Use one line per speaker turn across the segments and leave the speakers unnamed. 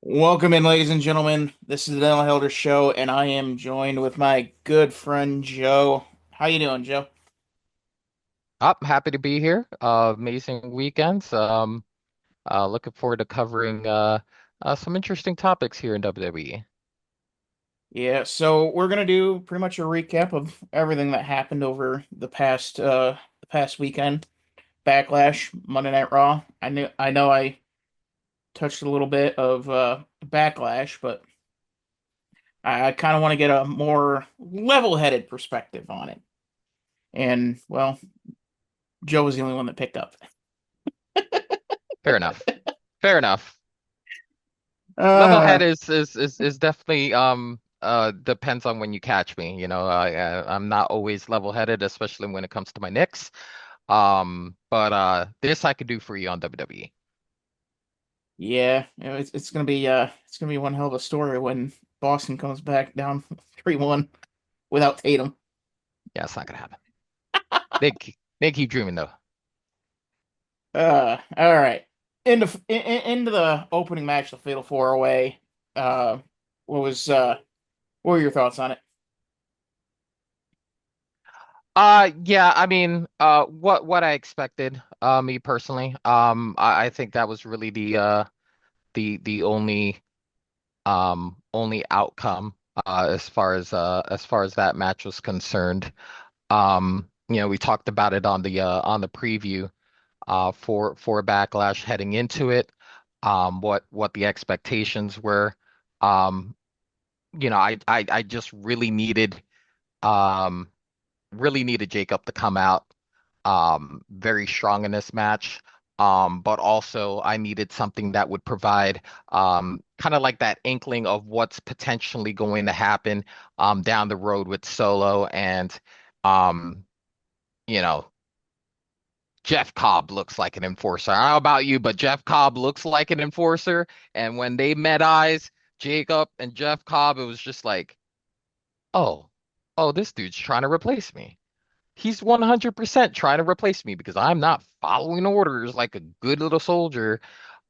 Welcome in, ladies and gentlemen. This is the Dental Helder Show, and I am joined with my good friend Joe. How you doing, Joe?
Happy to be here. Amazing weekends. Looking forward to covering some interesting topics here in WWE.
Yeah, so we're gonna do pretty much a recap of everything that happened over the past weekend. Backlash, Monday Night Raw. I know I touched a little bit of Backlash, but I kind of want to get a more level-headed perspective on it. And well, Joe was the only one that picked up.
Fair enough. Fair enough. Level
Uh
head is definitely depends on when you catch me. I'm not always level headed, especially when it comes to my Knicks. But this I could do for you on WWE.
Yeah, it's gonna be one hell of a story when Boston comes back down 3-1 without Tatum.
Yeah, it's not gonna happen. They keep dreaming though.
All right. Into the opening match, the Fatal Four Way. Uh, what was what were your thoughts on it?
Yeah, I mean, what I expected, me personally. I think that was really the only outcome as far as that match was concerned. We talked about it on the preview for Backlash heading into it. What the expectations were. Um, I just um really needed Jacob to come out very strong in this match. But also I needed something that would provide kind of like that inkling of what's potentially going to happen down the road with Solo and um, you know, Jeff Cobb looks like an enforcer. I don't know about you, but Jeff Cobb looks like an enforcer. And when they met eyes, Jacob and Jeff Cobb, it was just like, oh, oh, this dude's trying to replace me. He's 100% trying to replace me because I'm not following orders like a good little soldier.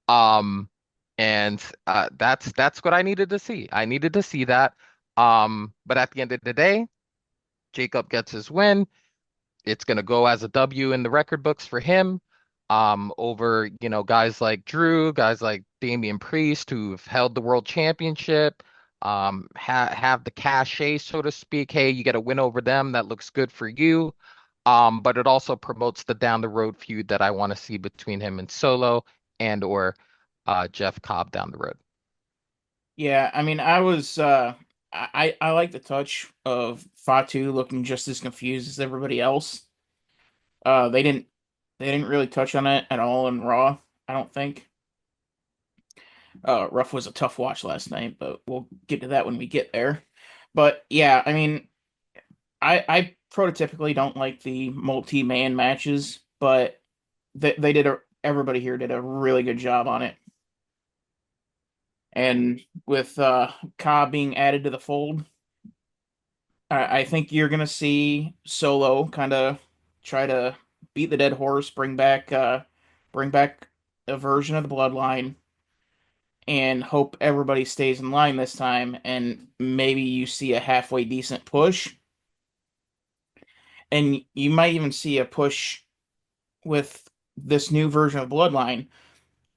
Um, and that's what I needed to see. I needed to see that. But at the end of the day, Jacob gets his win. It's gonna go as a W in the record books for him. Over, guys like Drew, guys like Damian Priest who've held the world championship, have the cachet, so to speak. Hey, you get a win over them. That looks good for you. But it also promotes the down the road feud that I want to see between him and Solo and or Jeff Cobb down the road.
Yeah, I mean, I like the touch of Fatu looking just as confused as everybody else. They didn't really touch on it at all in Raw, I don't think. Rough was a tough watch last night, but we'll get to that when we get there. But yeah, I mean, I prototypically don't like the multi-man matches, but they did a everybody here did a really good job on it. And with Cobb being added to the fold, I think you're gonna see Solo kind of try to beat the dead horse, bring back a version of the bloodline, and hope everybody stays in line this time, and maybe you see a halfway decent push, and you might even see a push with this new version of Bloodline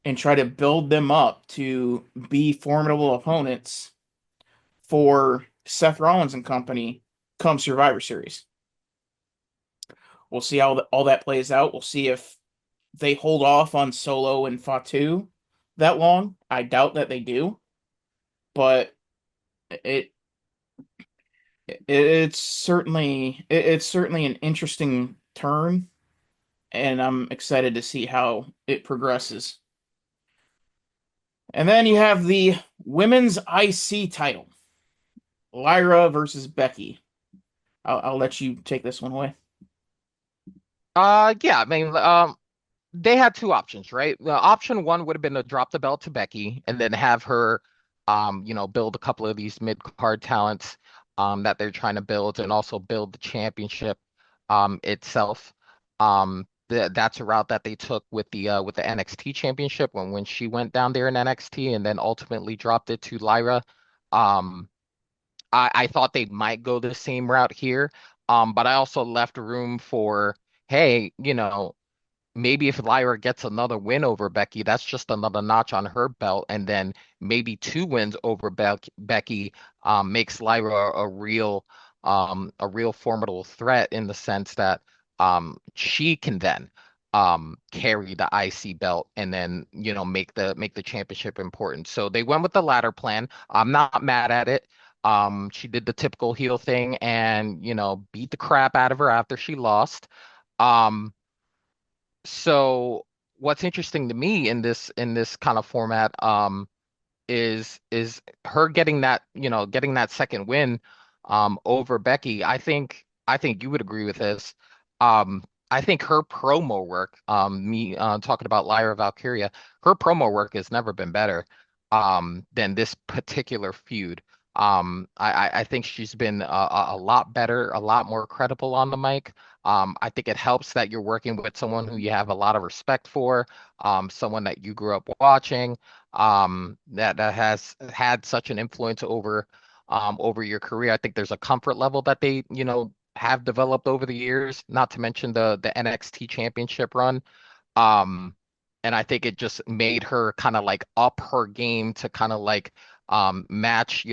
and try to build them up to be formidable opponents for Seth Rollins and company come Survivor Series. We'll see how all that plays out. We'll see if they hold off on Solo and Fatu that long. I doubt that they do, but it it's certainly an interesting turn, and I'm excited to see how it progresses. And then you have the women's IC title, Lyra versus Becky. I'll let you take this one away.
Yeah, I mean, they had two options, right? Option one would have been to drop the belt to Becky and then have her, build a couple of these mid-card talents, that they're trying to build and also build the championship, itself. that's a route that they took with the NXT championship when she went down there in NXT and then ultimately dropped it to Lyra. Um, I thought they might go the same route here. But I also left room for, hey, maybe if Lyra gets another win over Becky, that's just another notch on her belt, and then maybe two wins over Becky makes Lyra a real formidable threat in the sense that she can then carry the IC belt and then make the championship important. So they went with the latter plan. I'm not mad at it. She did the typical heel thing and beat the crap out of her after she lost. Um, so what's interesting to me in this kind of format is her getting getting that second win over Becky. I think you would agree with this. Um I think her promo work, me talking about Lyra Valkyria, her promo work has never been better than this particular feud. I think she's been a lot better, a lot more credible on the mic. I think it helps that you're working with someone who you have a lot of respect for, someone that you grew up watching, that has had such an influence over your career. I think there's a comfort level that they, have developed over the years, not to mention the NXT championship run. Um, and I think it just made her kind of like up her game to kind of like match,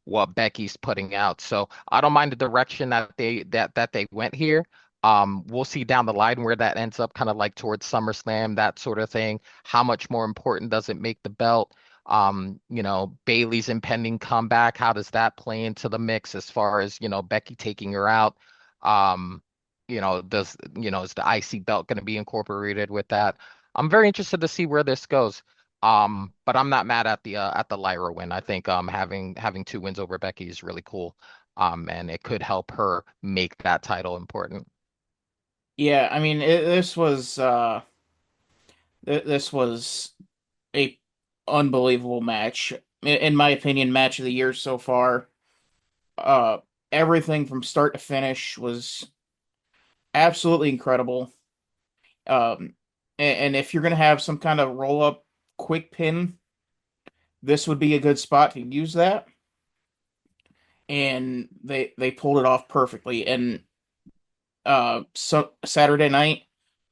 what Becky's putting out. So I don't mind the direction that they went here. We'll see down the line where that ends up, kind of like towards SummerSlam, that sort of thing. How much more important does it make the belt? Bailey's impending comeback, how does that play into the mix as far as, Becky taking her out? Um, is the IC belt going to be incorporated with that? I'm very interested to see where this goes. But I'm not mad at the Lyra win. I think having two wins over Becky is really cool. And it could help her make that title important.
Yeah, I mean, this was a unbelievable match. In my opinion, match of the year so far. Uh, Everything from start to finish was absolutely incredible. And if you're gonna have some kind of roll up quick pin, this would be a good spot to use that. And they pulled it off perfectly. And so Saturday night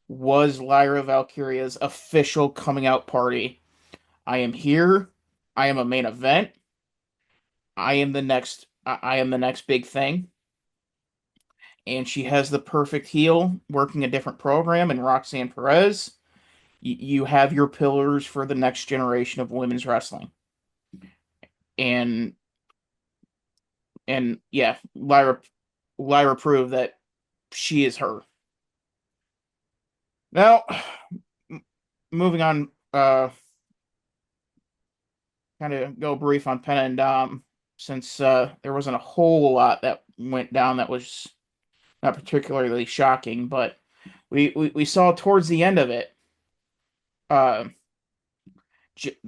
was Lyra Valkyria's official coming out party. I am here. I am a main event. I am the next big thing. And she has the perfect heel working a different program in Roxanne Perez. You have your pillars for the next generation of women's wrestling. And yeah, Lyra proved that she is her. Now, moving on, kind of go brief on Penna and Dom, since there wasn't a whole lot that went down that was not particularly shocking, but we saw towards the end of it, uh,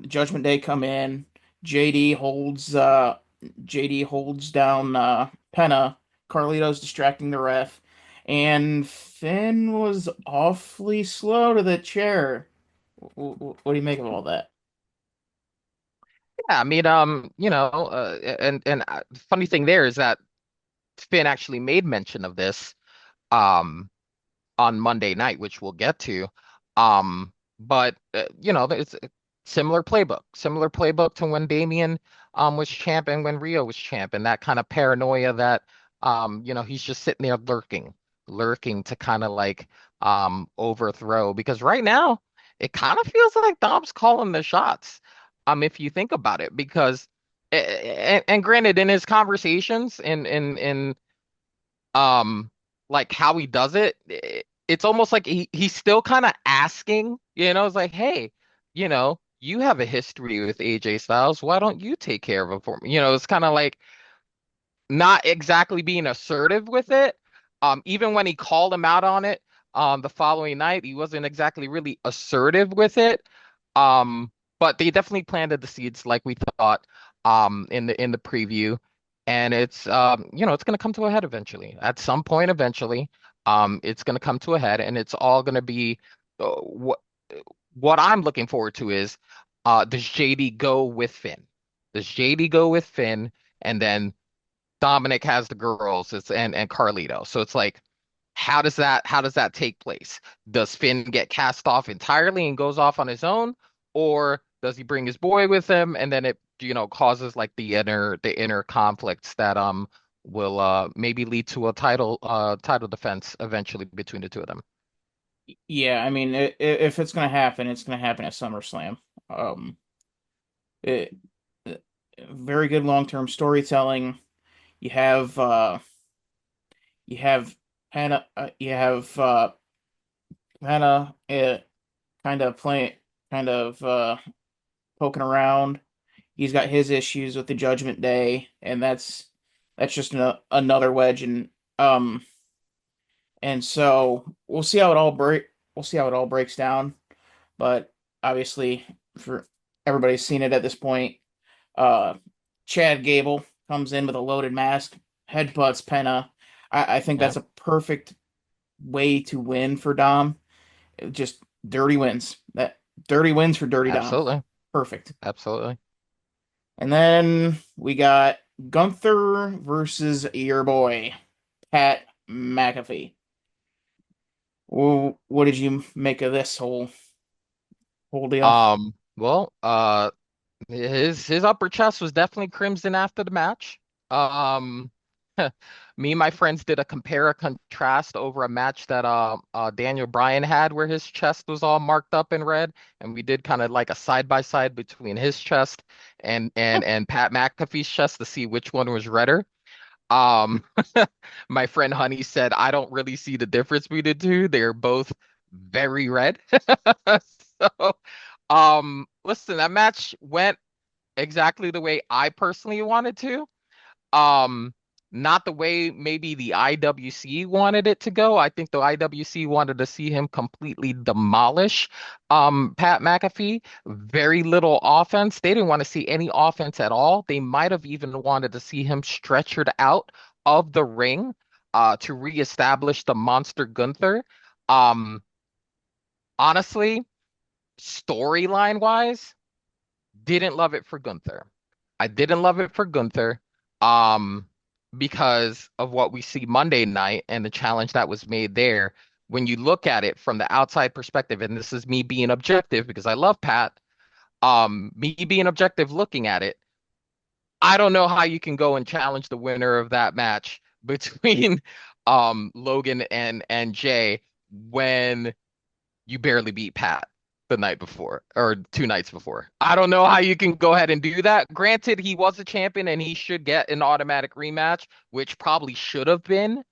Judgment Day come in. JD holds JD holds down Penna. Carlito's distracting the ref, and Finn was awfully slow to the chair. What do you make of all that?
Yeah, I mean, funny thing there is that Finn actually made mention of this. Um, on Monday night, which we'll get to. But it's a similar playbook to when Damian was champ and when Rio was champ, and that kind of paranoia that he's just sitting there lurking to kind of like overthrow. Because right now it kind of feels like Dom's calling the shots. If you think about it, because and granted, in his conversations in um like how he does it, it's almost like he's still kind of asking, it's like, hey, you have a history with AJ Styles, why don't you take care of him for me? It's kind of like not exactly being assertive with it. Even when he called him out on it the following night, he wasn't exactly really assertive with it. But they definitely planted the seeds like we thought in the preview. And it's it's gonna come to a head eventually. At some point eventually. It's going to come to a head, and it's all going to be what I'm looking forward to is does JD go with Finn? Does JD go with Finn, and then Dominic has the girls, and Carlito. So it's like, how does that take place? Does Finn get cast off entirely and goes off on his own, or does he bring his boy with him, and then it causes like the inner conflicts that will maybe lead to a title defense eventually between the two of them.
Yeah, I mean, if it's gonna happen, it's gonna happen at SummerSlam. Um, it, very good long-term storytelling. You have you have Hannah, you have Hannah kind of playing, kind of poking around. He's got his issues with the Judgment Day, and that's just another wedge, and so we'll see how it all breaks down. But obviously, for everybody's seen it at this point. Uh, Chad Gable comes in with a loaded mask, headbutts Penna. I think
Yeah,
that's a perfect way to win for Dom. Just dirty wins. That dirty wins for Dirty Dom.
absolutely,
Perfect.
absolutely.
And then we got Gunther versus your boy, Pat McAfee. Well, what did you make of this whole deal?
Well, his upper chest was definitely crimson after the match. Um, Me and my friends did a compare and contrast over a match that Daniel Bryan had where his chest was all marked up in red, and we did kind of like a side by side between his chest and Pat McAfee's chest to see which one was redder. Um, my friend Honey said, I don't really see the difference between the two. They're both very red. So, listen, that match went exactly the way I personally wanted to. Um, Not the way maybe the IWC wanted it to go. I think the IWC wanted to see him completely demolish Pat McAfee. Very little offense. They didn't want to see any offense at all. They might have even wanted to see him stretchered out of the ring to reestablish the monster Gunther. Um, Honestly, storyline wise, didn't love it for Gunther. I didn't love it for Gunther um, because of what we see Monday night and the challenge that was made there. When you look at it from the outside perspective, and this is me being objective because I love Pat, me being objective looking at it, I don't know how you can go and challenge the winner of that match between Logan and Jay when you barely beat Pat the night before or 2 nights before. I don't know how you can go ahead and do that. Granted, he was a champion and he should get an automatic rematch, which probably should have been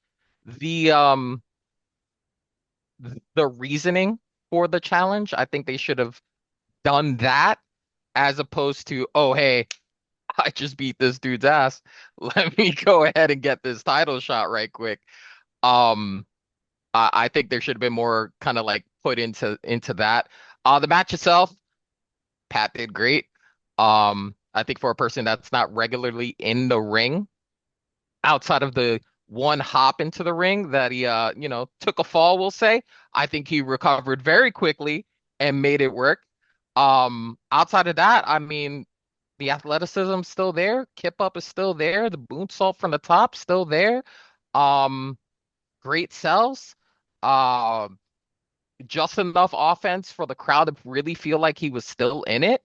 the um the reasoning for the challenge. I think they should have done that as opposed to, oh hey, I just beat this dude's ass. Let me go ahead and get this title shot right quick. Um I think there should have been more kind of like put into that. The match itself, Pat did great. I think for a person that's not regularly in the ring, outside of the one hop into the ring that he took a fall, we'll say, I think he recovered very quickly and made it work. Outside of that, I mean, the athleticism's still there, kip up is still there, the moonsault from the top still there. Um, Great sells. Um just enough offense for the crowd to really feel like he was still in it.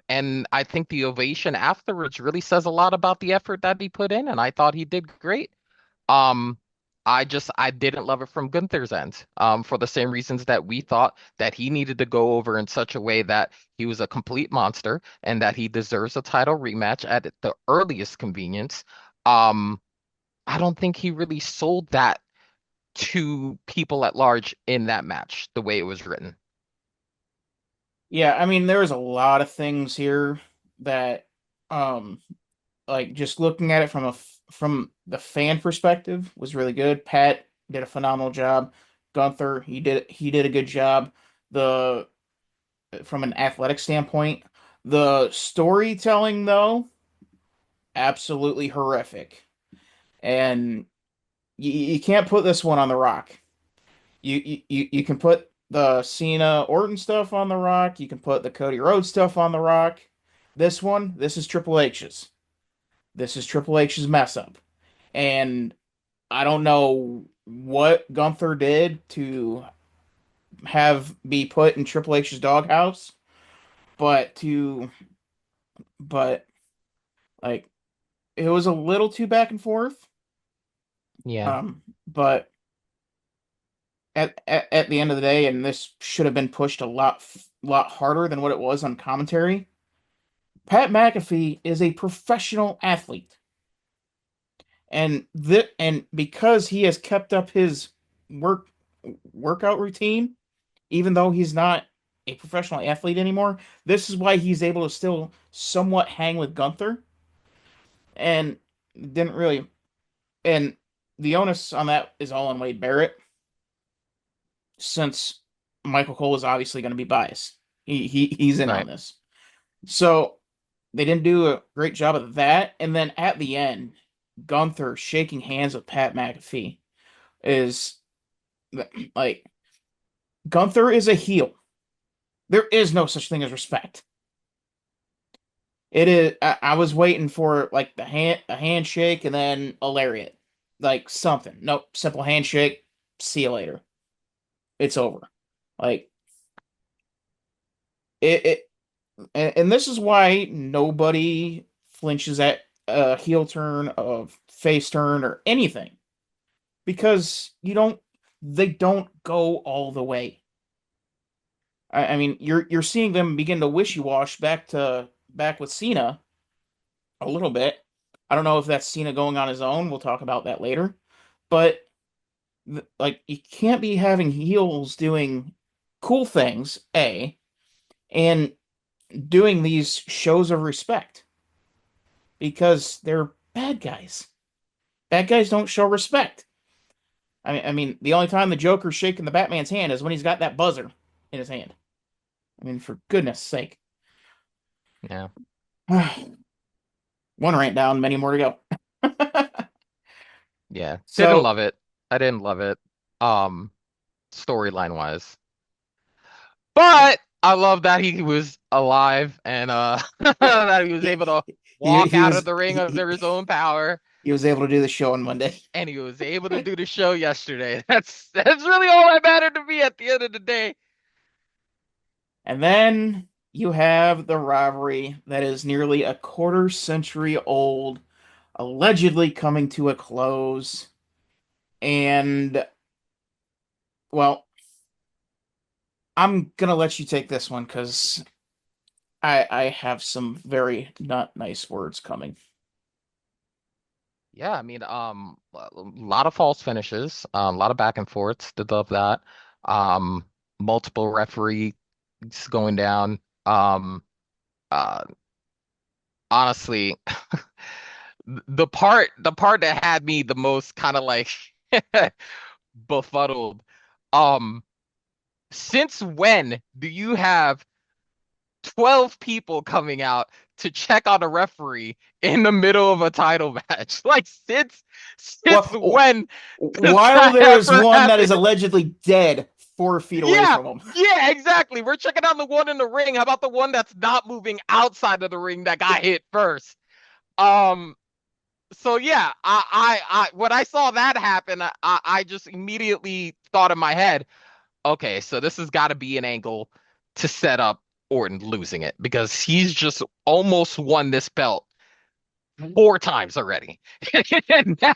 And I think the ovation afterwards really says a lot about the effort that he put in, and I thought he did great. Um, I didn't love it from Gunther's end, for the same reasons that we thought that he needed to go over in such a way that he was a complete monster and that he deserves a title rematch at the earliest convenience. Um, I don't think he really sold that to people at large in that match the way it was written.
Yeah, I mean, there was a lot of things here that, um, like just looking at it from the fan perspective was really good. Pat did a phenomenal job. Gunther, he did a good job. The From an athletic standpoint, the storytelling though, absolutely horrific. And you can't put this one on The Rock. You can put the Cena Orton stuff on The Rock. You can put the Cody Rhodes stuff on The Rock. This is Triple H's. This is Triple H's mess up. And I don't know what Gunther did to have be put in Triple H's doghouse, but to but like it was a little too back and forth.
Yeah,
But at the end of the day, and this should have been pushed a lot harder than what it was on commentary. Pat McAfee is a professional athlete, and because he has kept up his work workout routine, even though he's not a professional athlete anymore, this is why he's able to still somewhat hang with Gunther, and didn't really. And the onus on that is all on Wade Barrett, since Michael Cole is obviously going to be biased. He's in on
right.
this. So they didn't do a great job of that. And then at the end, Gunther shaking hands with Pat McAfee is like Gunther is a heel. There is no such thing as respect. It is. I was waiting for like a handshake, and then a lariat, like something. Nope, simple handshake. See you later. It's over. Like it and this is why nobody flinches at a heel turn, of face turn, or anything, because they don't go all the way. I mean, you're seeing them begin to wishy-wash back with Cena a little bit. I don't know if that's Cena going on his own. We'll talk about that later. But like, you can't be having heels doing cool things, and doing these shows of respect, because they're bad guys. Bad guys don't show respect. I mean, the only time the Joker's shaking the Batman's hand is when he's got that buzzer in his hand. I mean, for goodness sake.
Yeah.
One rant down, many more to go.
Yeah. Didn't
So
love it. I didn't love it. Um, Storyline wise. But I love that he was alive and that he was
he
able to
he,
walk
he
out of
was
the ring under his own power
he was able to do the show on Monday.
and he was able to do the show yesterday. That's really all that mattered to me at the end of the day.
And then you have the rivalry that is nearly a quarter century old, allegedly coming to a close. And, well, I'm gonna let you take this one because I have some very not nice words coming.
Yeah, I mean, a lot of false finishes, a lot of back and forths. Did love that. Um, Multiple referees going down. Uh, Honestly, the part that had me the most kind of like befuddled. Um, since when do you have 12 people coming out to check on a referee in the middle of a title match? Like since
Well,
when does
while
that
there is
ever
one that
happen?
is allegedly dead 4 feet away
Yeah,
from him.
yeah, exactly. We're checking on the one in the ring. How about the one that's not moving outside of the ring that got hit first? Um, so yeah, when I saw that happen, I just immediately thought in my head, okay, so this has got to be an angle to set up Orton losing it because he's just almost won this belt 4 times already. And now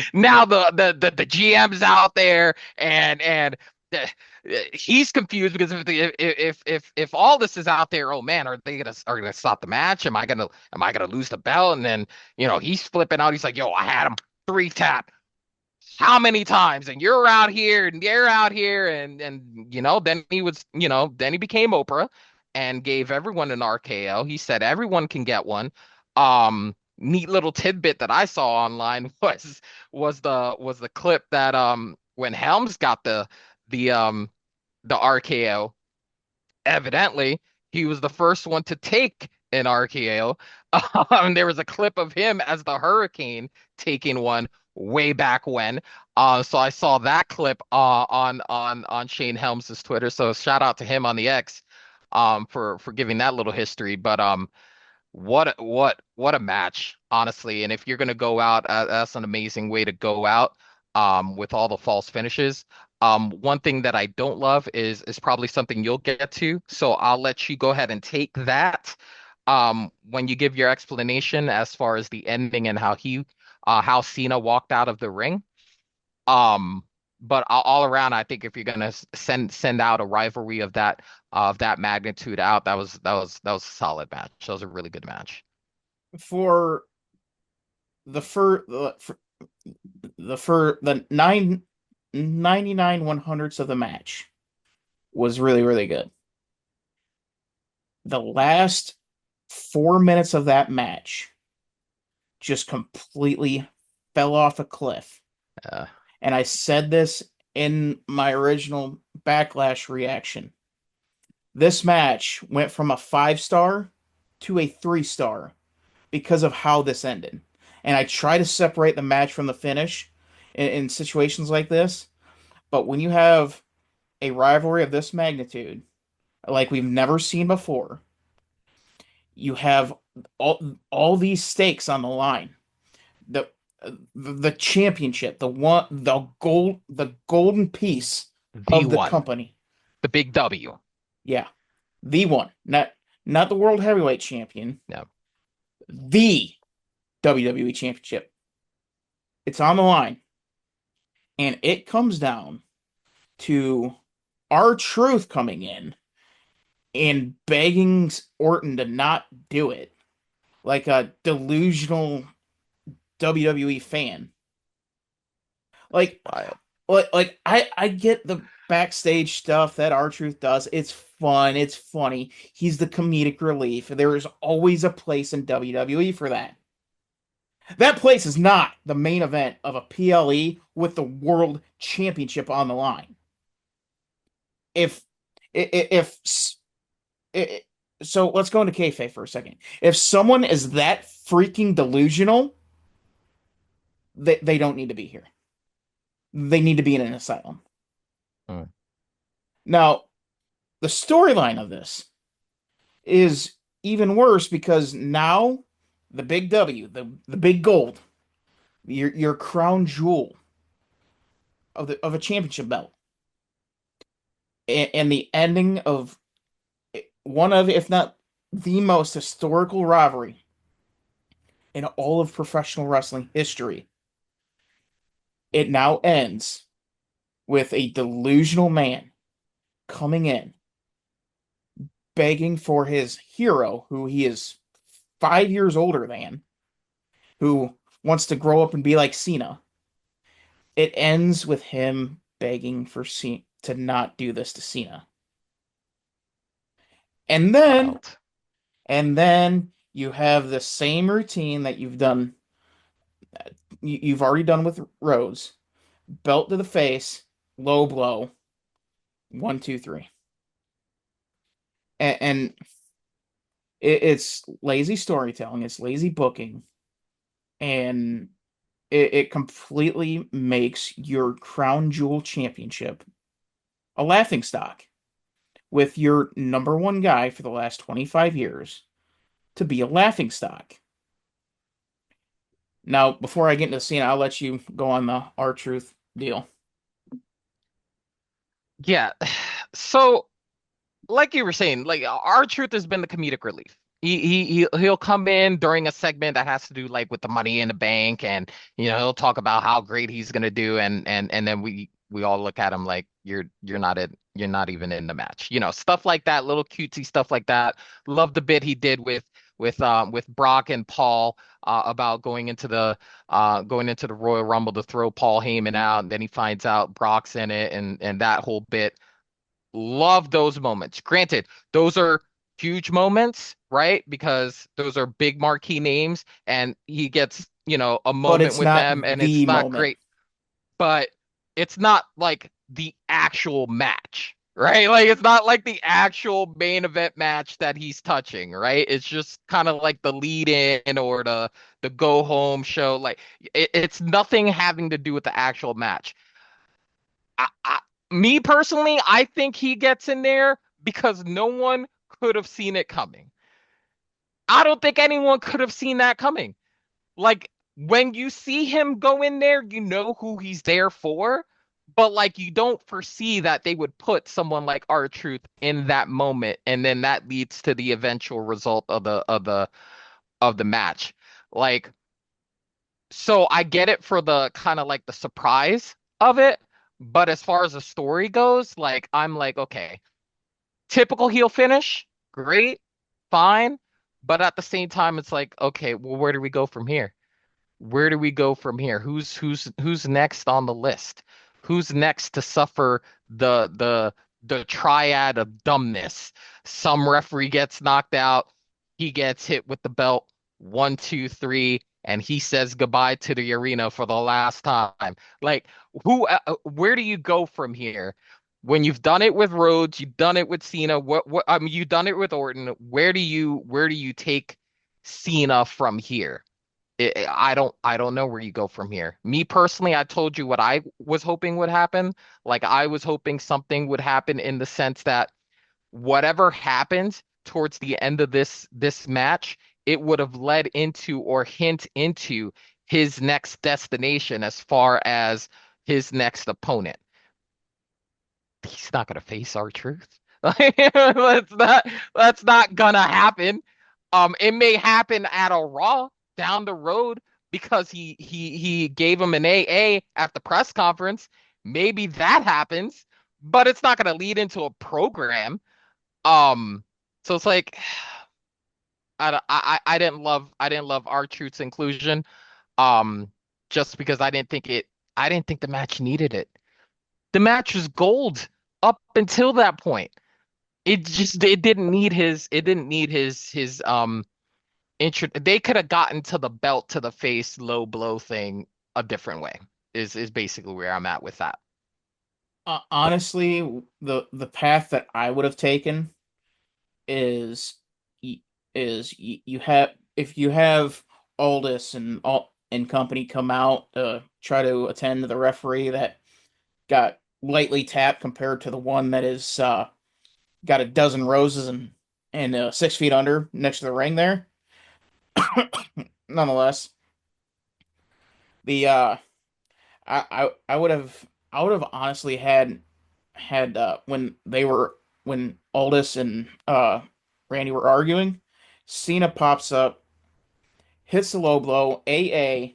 the GM's out there and the, he's confused because if all this is out there, oh man, are they gonna stop the match? Am I gonna lose the belt? And then he's flipping out. He's like, yo, I had him 3 tap how many times and you're out here and they're out here and then he became Oprah and gave everyone an RKO. He said everyone can get one. Neat little tidbit that I saw online was the clip that when Helms got the RKO, evidently he was the first one to take an RKO. There was a clip of him as the Hurricane taking one way back when. So I saw that clip on Shane Helms's Twitter. So shout out to him on the X for giving that little history. But what a match, honestly. And if you're gonna go out, that's an amazing way to go out with all the false finishes. One thing that I don't love is probably something you'll get to. So I'll let you go ahead and take that. When you give your explanation as far as the ending and how Cena walked out of the ring. Um, but all around, I think if you're gonna send out a rivalry of that magnitude out, that was a solid match. That was a really good match.
For the fir the 99/100ths of the match was really, really good. The last 4 minutes of that match just completely fell off a cliff.
Uh,
And I said this in my original Backlash reaction. This match went from a 5 star to a 3 star because of how this ended. And I try to separate the match from the finish in situations like this. But when you have a rivalry of this magnitude, like we've never seen before, you have all these stakes on the line. The the championship, the golden piece
the
of the
one,
company.
the big W.
Yeah, the one, not the world heavyweight champion,
Yeah,
the WWE championship. It's on the line, and it comes down to R-Truth coming in and begging Orton to not do it, like a delusional WWE fan. Like
wild.
I get the backstage stuff that R-Truth does. It's fun, it's funny. He's the comedic relief. There is always a place in WWE for that. That place is not the main event of a PLE with the world championship on the line. If if I- so, let's go into kayfabe for a second. If someone is that freaking delusional, they don't need to be here. They need to be in an asylum.
Mm.
Now, the storyline of this is even worse because now the big W, the big gold, your crown jewel of a championship belt, and the ending of one of, if not the most historical rivalry in all of professional wrestling history. It now ends with a delusional man coming in, begging for his hero, who he is 5 years older than, who wants to grow up and be like Cena. It ends with him begging for Cena to not do this to Cena. And then
Wild.
and then you have the same routine that you've already done with Rose. Belt to the face, low blow, 1, 2, 3. And it's lazy storytelling, it's lazy booking, and it completely makes your crown jewel championship a laughing stock with your number one guy for the last 25 years to be a laughing stock. Now, before I get into the scene, I'll let you go on the R-Truth deal.
Yeah. So like you were saying, like R-Truth has been the comedic relief. He'll come in during a segment that has to do like with the money in the bank, and he'll talk about how great he's gonna do, and then we all look at him like you're not even in the match, stuff like that, little cutesy stuff like that. Love the bit he did with Brock and Paul about going into the Royal Rumble to throw Paul Heyman out, and then he finds out Brock's in it, and that whole bit. Love those moments. Granted, those are huge moments, right? Because those are big marquee names, and he gets, a
But
moment
it's
with
not
them, and
the
it's not
moment.
great, but it's not like the actual match. right? Like it's not like the actual main event match that he's touching, right? It's just kind of like the lead in or the go home show. Like it's nothing having to do with the actual match. Me personally, I think he gets in there because no one could have seen it coming. I don't think anyone could have seen that coming. Like when you see him go in there, you know who he's there for, but like you don't foresee that they would put someone like R-Truth in that moment, and then that leads to the eventual result of the match. Like, so I get it for the kind of like the surprise of it, but as far as the story goes, like I'm like, okay, typical heel finish, great, fine, but at the same time, it's like, okay, well, where do we go from here? Where do we go from here? Who's next on the list? Who's next to suffer the triad of dumbness? Some referee gets knocked out, he gets hit with the belt, one, two, three, and he says goodbye to the arena for the last time. Like, where do you go from here? When you've done it with Rhodes, you've done it with Cena, I mean, you've done it with Orton. Where do you take Cena from here? I don't know where you go from here. Me personally, I told you what I was hoping would happen. Like I was hoping something would happen in the sense that whatever happened towards the end of this match, it would have led into or hint into his next destination as far as his next opponent. He's not gonna face R-Truth. That's not gonna happen. It may happen at a Raw down the road because he gave him an AA at the press conference. Maybe that happens, but it's not gonna lead into a program. Um, so it's like I didn't love R-Truth's inclusion. Um, just because I didn't think the match needed it. The match was gold up until that point. It didn't need his intro. They could have gotten to the belt to the face low blow thing a different way. Is basically where I'm at with that.
Honestly, the path that I would have taken is you have if you have Aldis and all and company come out to try to attend to the referee that got lightly tapped compared to the one that is got a dozen roses and 6 feet under next to the ring there. Nonetheless, the I would have honestly had when Aldis and Randy were arguing, Cena pops up, hits the low blow, AA,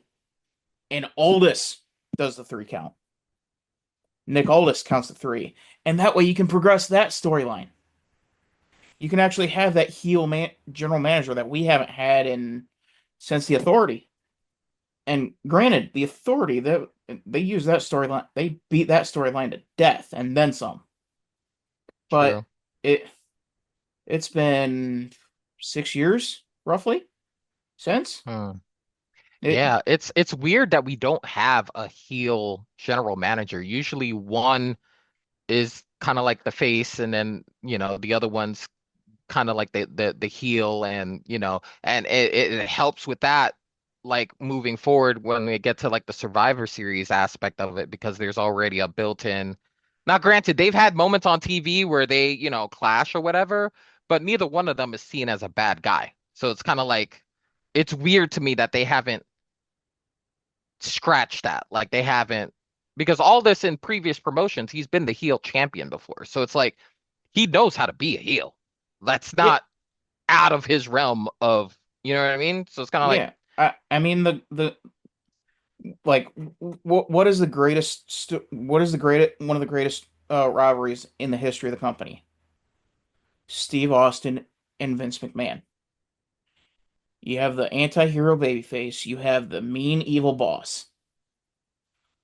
and Aldis does the 3 count. Nick Aldis counts the three, and that way you can progress that storyline. You can actually have that general manager that we haven't had in since the Authority. And granted, the Authority they use that storyline, they beat that storyline to death and then some. But
True.
it it's been 6 years roughly since
Hmm.
it.
Yeah, it's weird that we don't have a heel general manager. Usually one is kind of like the face, and then the other one's kind of like the heel, and it helps with that, like moving forward when we get to like the Survivor Series aspect of it, because there's already a built-in. Now granted, they've had moments on TV where they clash or whatever, but neither one of them is seen as a bad guy, so it's kind of like it's weird to me that they haven't scratched that, like they haven't, because all this in previous promotions he's been the heel champion before, so it's like he knows how to be a heel. That's
Yeah,
not out of his realm of, you know what I mean? So it's kind of like
yeah. I mean the like what is the greatest what is the greatest one of the greatest rivalries in the history of the company? Steve Austin and Vince McMahon. You have the anti-hero babyface, you have the mean evil boss.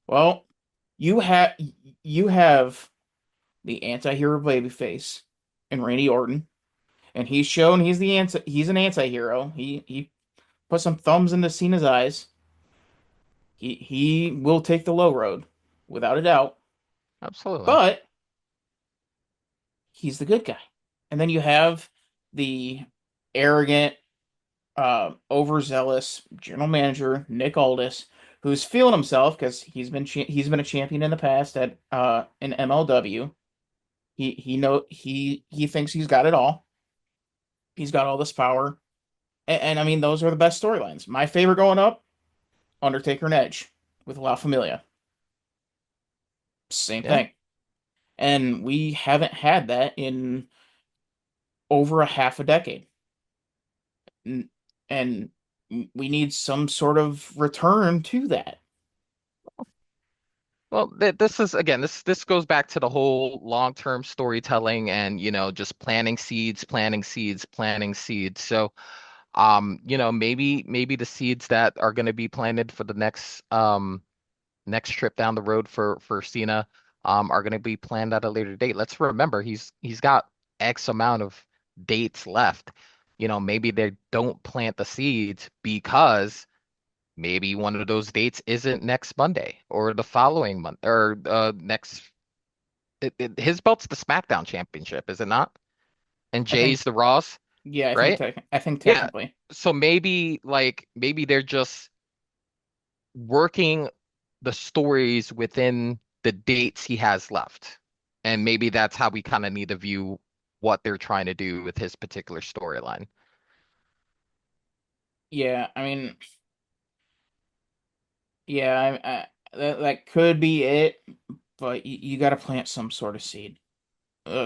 Well, you have the anti-hero babyface and Randy Orton, and he's shown he's an anti-hero. He put some thumbs into Cena's eyes. He will take the low road, without a doubt.
absolutely.
But he's the good guy. And then you have the arrogant, overzealous general manager Nick Aldis, who's feeling himself because he's been a champion in the past at in MLW. He thinks he's got it all. He's got all this power, and I mean those are the best storylines. My favorite growing up, Undertaker and Edge with La Familia. Same
Yeah.
thing. And we haven't had that in over a half a decade. And we need some sort of return to that.
Well, this is again, this goes back to the whole long-term storytelling and, just planting seeds, planting seeds, planting seeds. So, maybe the seeds that are going to be planted for the next trip down the road for Cena are going to be planned at a later date. Let's remember he's got X amount of dates left. Maybe they don't plant the seeds because maybe one of those dates isn't next Monday or the following month or next. His belt's the SmackDown Championship, is it not? And
I think,
Jay's the Raw's,
yeah,
right?
I think
Yeah.
technically.
So maybe they're just working the stories within the dates he has left. And maybe that's how we kind of need to view what they're trying to do with his particular storyline.
Yeah, I mean, yeah, that could be it, but you got to plant some sort of seed.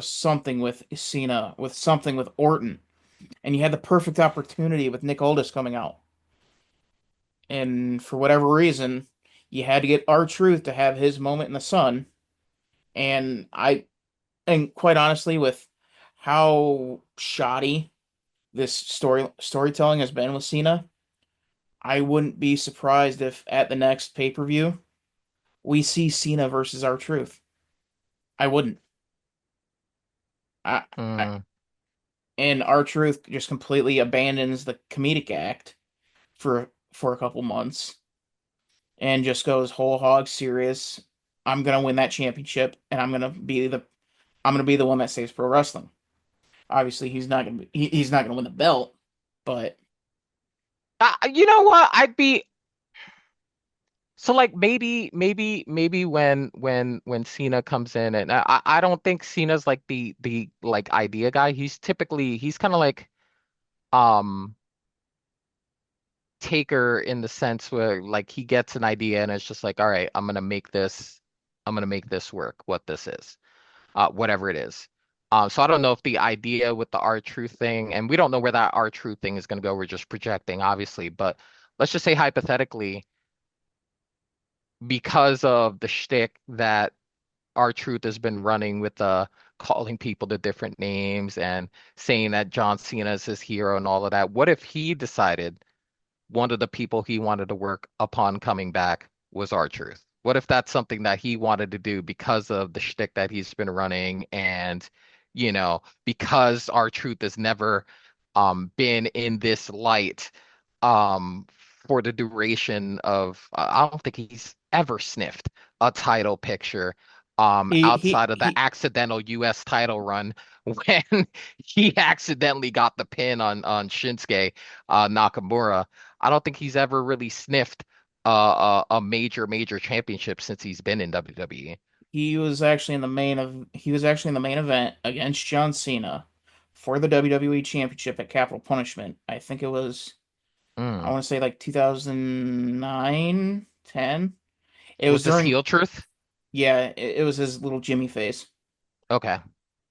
Something with Cena, with something with Orton, and you had the perfect opportunity with Nick Aldis coming out. And for whatever reason, you had to get R-Truth to have his moment in the sun. And quite honestly, with how shoddy this storytelling has been with Cena, I wouldn't be surprised if at the next pay-per-view we see Cena versus R-Truth. I wouldn't. I, I
Mm.
and R-Truth just completely abandons the comedic act for a couple months and just goes whole hog serious. I'm gonna win that championship, and I'm gonna be the one that saves pro wrestling. Obviously, he's not gonna win the belt, but
You know what? I'd be so like maybe when Cena comes in and I don't think Cena's like the like idea guy. He's kind of like um taker in the sense where like he gets an idea and it's just like, all right, I'm gonna make this work, what this is, whatever it is. So I don't know if the idea with the R-Truth thing, and we don't know where that R-Truth thing is gonna go. We're just projecting, obviously, but let's just say hypothetically, because of the shtick that R-Truth has been running with calling people to different names and saying that John Cena is his hero and all of that. What if he decided one of the people he wanted to work upon coming back was R-Truth? What if that's something that he wanted to do because of the shtick that he's been running and, because R-Truth has never been in this light um for the duration of I don't think he's ever sniffed a title picture
he he
outside of the
he
accidental US title run when he accidentally got the pin on Shinsuke Nakamura. I don't think he's ever really sniffed a major championship since he's been in WWE.
he was actually in the he was actually in the main event against John Cena for the WWE Championship at Capital Punishment. I think it was, I
Mm.
want to say like 2009, 10. It was
Was this
during,
heel truth?
yeah, it was his little Jimmy phase.
Okay.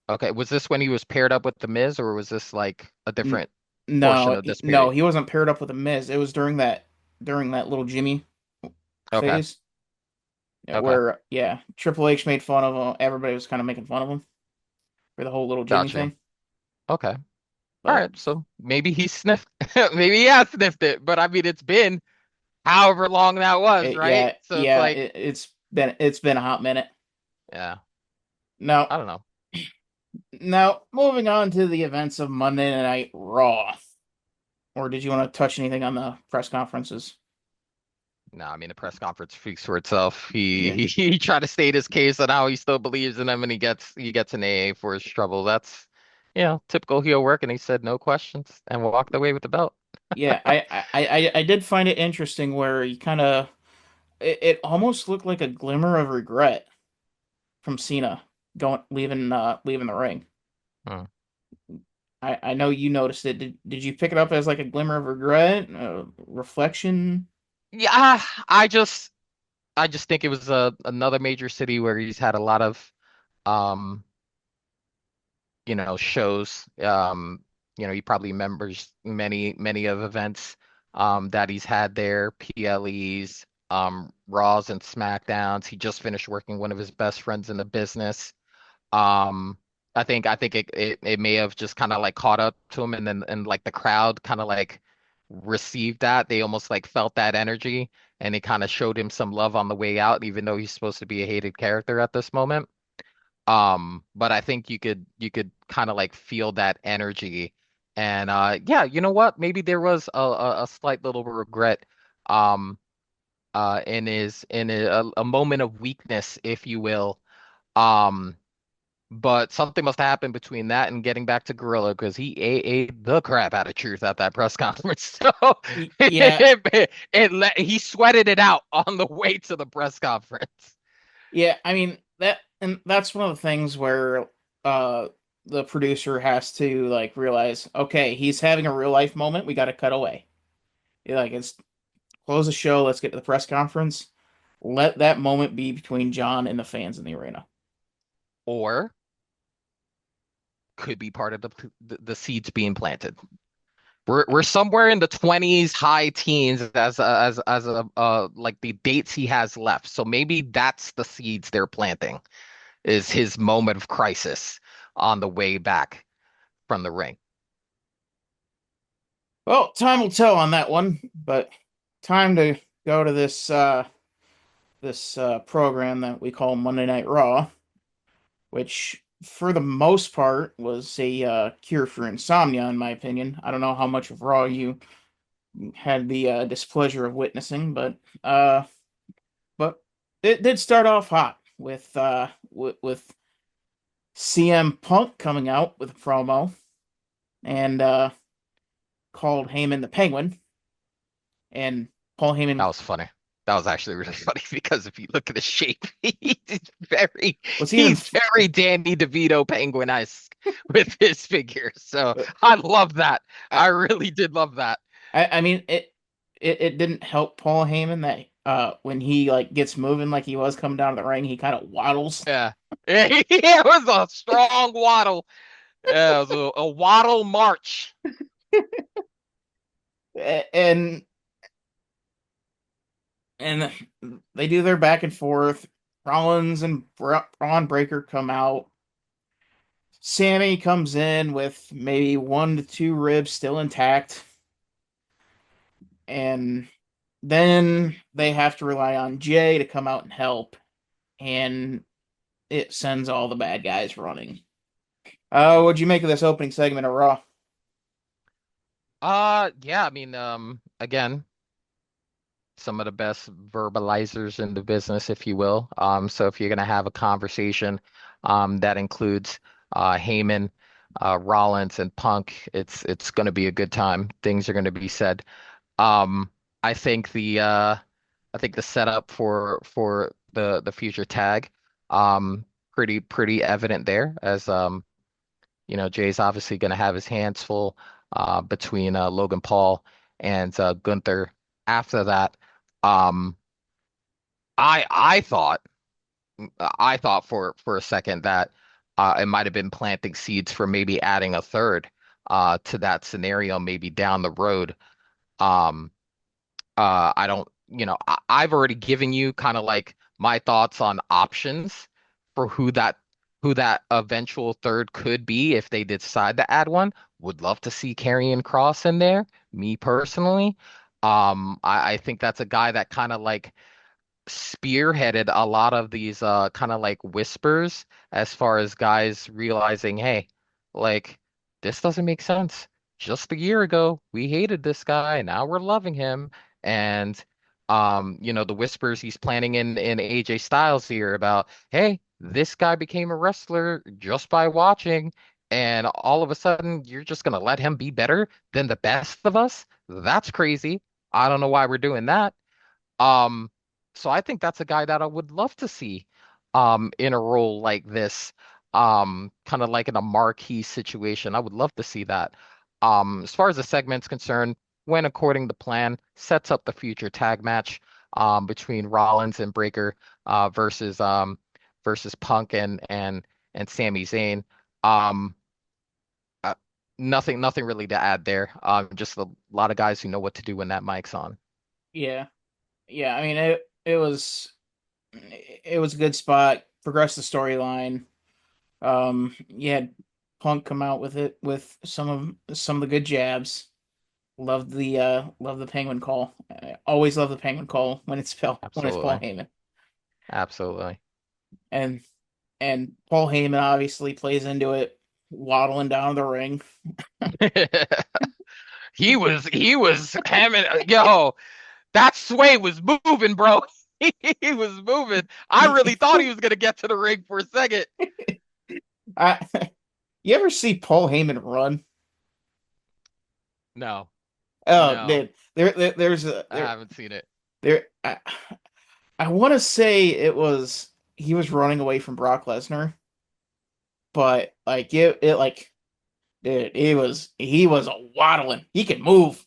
Okay. Was this when he was paired up with The Miz, or was this like a
N
different portion
no,
of this
no,
period?
he wasn't paired up with a Miz. It was during that little Jimmy
Okay.
phase
Okay.
where, yeah, Triple H made fun of him. Everybody was kind of making fun of him for the whole little Jimmy
Got you.
thing.
Okay. All
But
right. So maybe he sniffed, maybe he has sniffed it, but I mean, it's been however long that was, right?
yeah,
So it's
yeah,
like,
it's been a hot minute.
yeah,
Now,
I don't know.
now moving on to the events of Monday Night Raw. Or did you want to touch anything on the press conferences?
No, I mean the press conference speaks for itself. He
Yeah,
he, he tried to state his case on how he still believes in him, and he gets an AA for his trouble. That's, typical heel work, and he said no questions and walked away with the belt.
yeah. I did find it interesting where he kind of it almost looked like a glimmer of regret from Cena going leaving the ring.
Hmm.
I know you noticed it. Did you pick it up as like a glimmer of regret, reflection?
Yeah, I just think it was another major city where he's had a lot of um shows. He probably remembers many of events that he's had there, PLEs, Raws and SmackDowns. He just finished working one of his best friends in the business. Um, I think it may have just kind of like caught up to him, and then and like the crowd kind of like received that. They almost like felt that energy, and it kind of showed him some love on the way out, even though he's supposed to be a hated character at this moment. But I think you could kind of like feel that energy. And yeah, you know what? Maybe there was a slight little regret in a moment of weakness, if you will. Um, but something must have happened between that and getting back to Gorilla because he ate the crap out of Truth at that press conference. So
Yeah,
he sweated it out on the way to the press conference.
yeah. I mean that's one of the things where uh the producer has to like realize, okay, he's having a real life moment. We got to cut away. Like it's close the show. Let's get to the press conference. Let that moment be between John and the fans in the arena.
Or could be part of the seeds being planted. We're somewhere in the 20s, high teens as like the dates he has left. So maybe that's the seeds they're planting is his moment of crisis on the way back from the ring.
Well, time will tell on that one, but time to go to this program that we call Monday Night Raw, which for the most part was a cure for insomnia, in my opinion. I don't know how much of Raw you had the displeasure of witnessing, uh, but it did start off hot with CM Punk coming out with a promo and called Heyman the Penguin, and Paul
That
Heyman
was funny. That was actually really funny because if you look at his shape, he's very
was even.
he's very Danny DeVito penguin-esque with his figure. So I love that.
I,
I really did love that.
I mean it didn't help Paul Heyman that when he like gets moving like he was coming down to the ring, he kind of waddles.
Yeah. It was a strong waddle. Yeah, it was a waddle march.
And and they do their back and forth. Rollins and Braun Breaker come out. Sammy comes in with maybe 1 to 2 ribs still intact, and then they have to rely on Jay to come out and help, and it sends all the bad guys running. What'd you make of this opening segment of Raw?
Yeah, I mean, again, some of the best verbalizers in the business, if you will. So if you're gonna have a conversation, that includes Heyman, Rollins, and Punk, it's gonna be a good time. Things are gonna be said. Um, I think the setup for the future tag, pretty evident there as Jay's obviously going to have his hands full between Logan Paul and Gunther. After that, um, I thought for a second that it might have been planting seeds for maybe adding a third to that scenario, maybe down the road. Um, I don't, I've already given you kind of like my thoughts on options for who that eventual third could be if they decide to add one. Would love to see Karrion Cross in there, me personally. I think that's a guy that kind of like spearheaded a lot of these kind of like whispers as far as guys realizing, hey, like this doesn't make sense. Just a year ago, we hated this guy, now we're loving him. And The whispers he's planting in AJ Styles here about, hey, this guy became a wrestler just by watching, and all of a sudden you're just gonna let him be better than the best of us? That's crazy. I don't know why we're doing that. Um, so I think that's a guy that I would love to see in a role like this, kind of like in a marquee situation. I would love to see that. As far as the segment's concerned, went according to plan, sets up the future tag match between Rollins and Breaker versus Punk and Sami Zayn. Um, uh, nothing really to add there. Just a lot of guys who know what to do when that mic's on.
Yeah. Yeah, I mean it was a good spot, progressed the storyline. You had Punk come out with it with some of the good jabs. Love the Penguin call. I always love the Penguin call when it's Paul
Absolutely.
Heyman.
Absolutely.
And and Paul Heyman obviously plays into it, waddling down the ring.
He was having yo, that sway was moving, bro. He was moving. I really thought he was gonna get to the ring for a second.
I You ever see Paul Heyman run?
No,
Oh,
no,
dude, there's a
I haven't seen it.
there. I want to say it was he was running away from Brock Lesnar, but like it like dude, he was a waddling. He could move.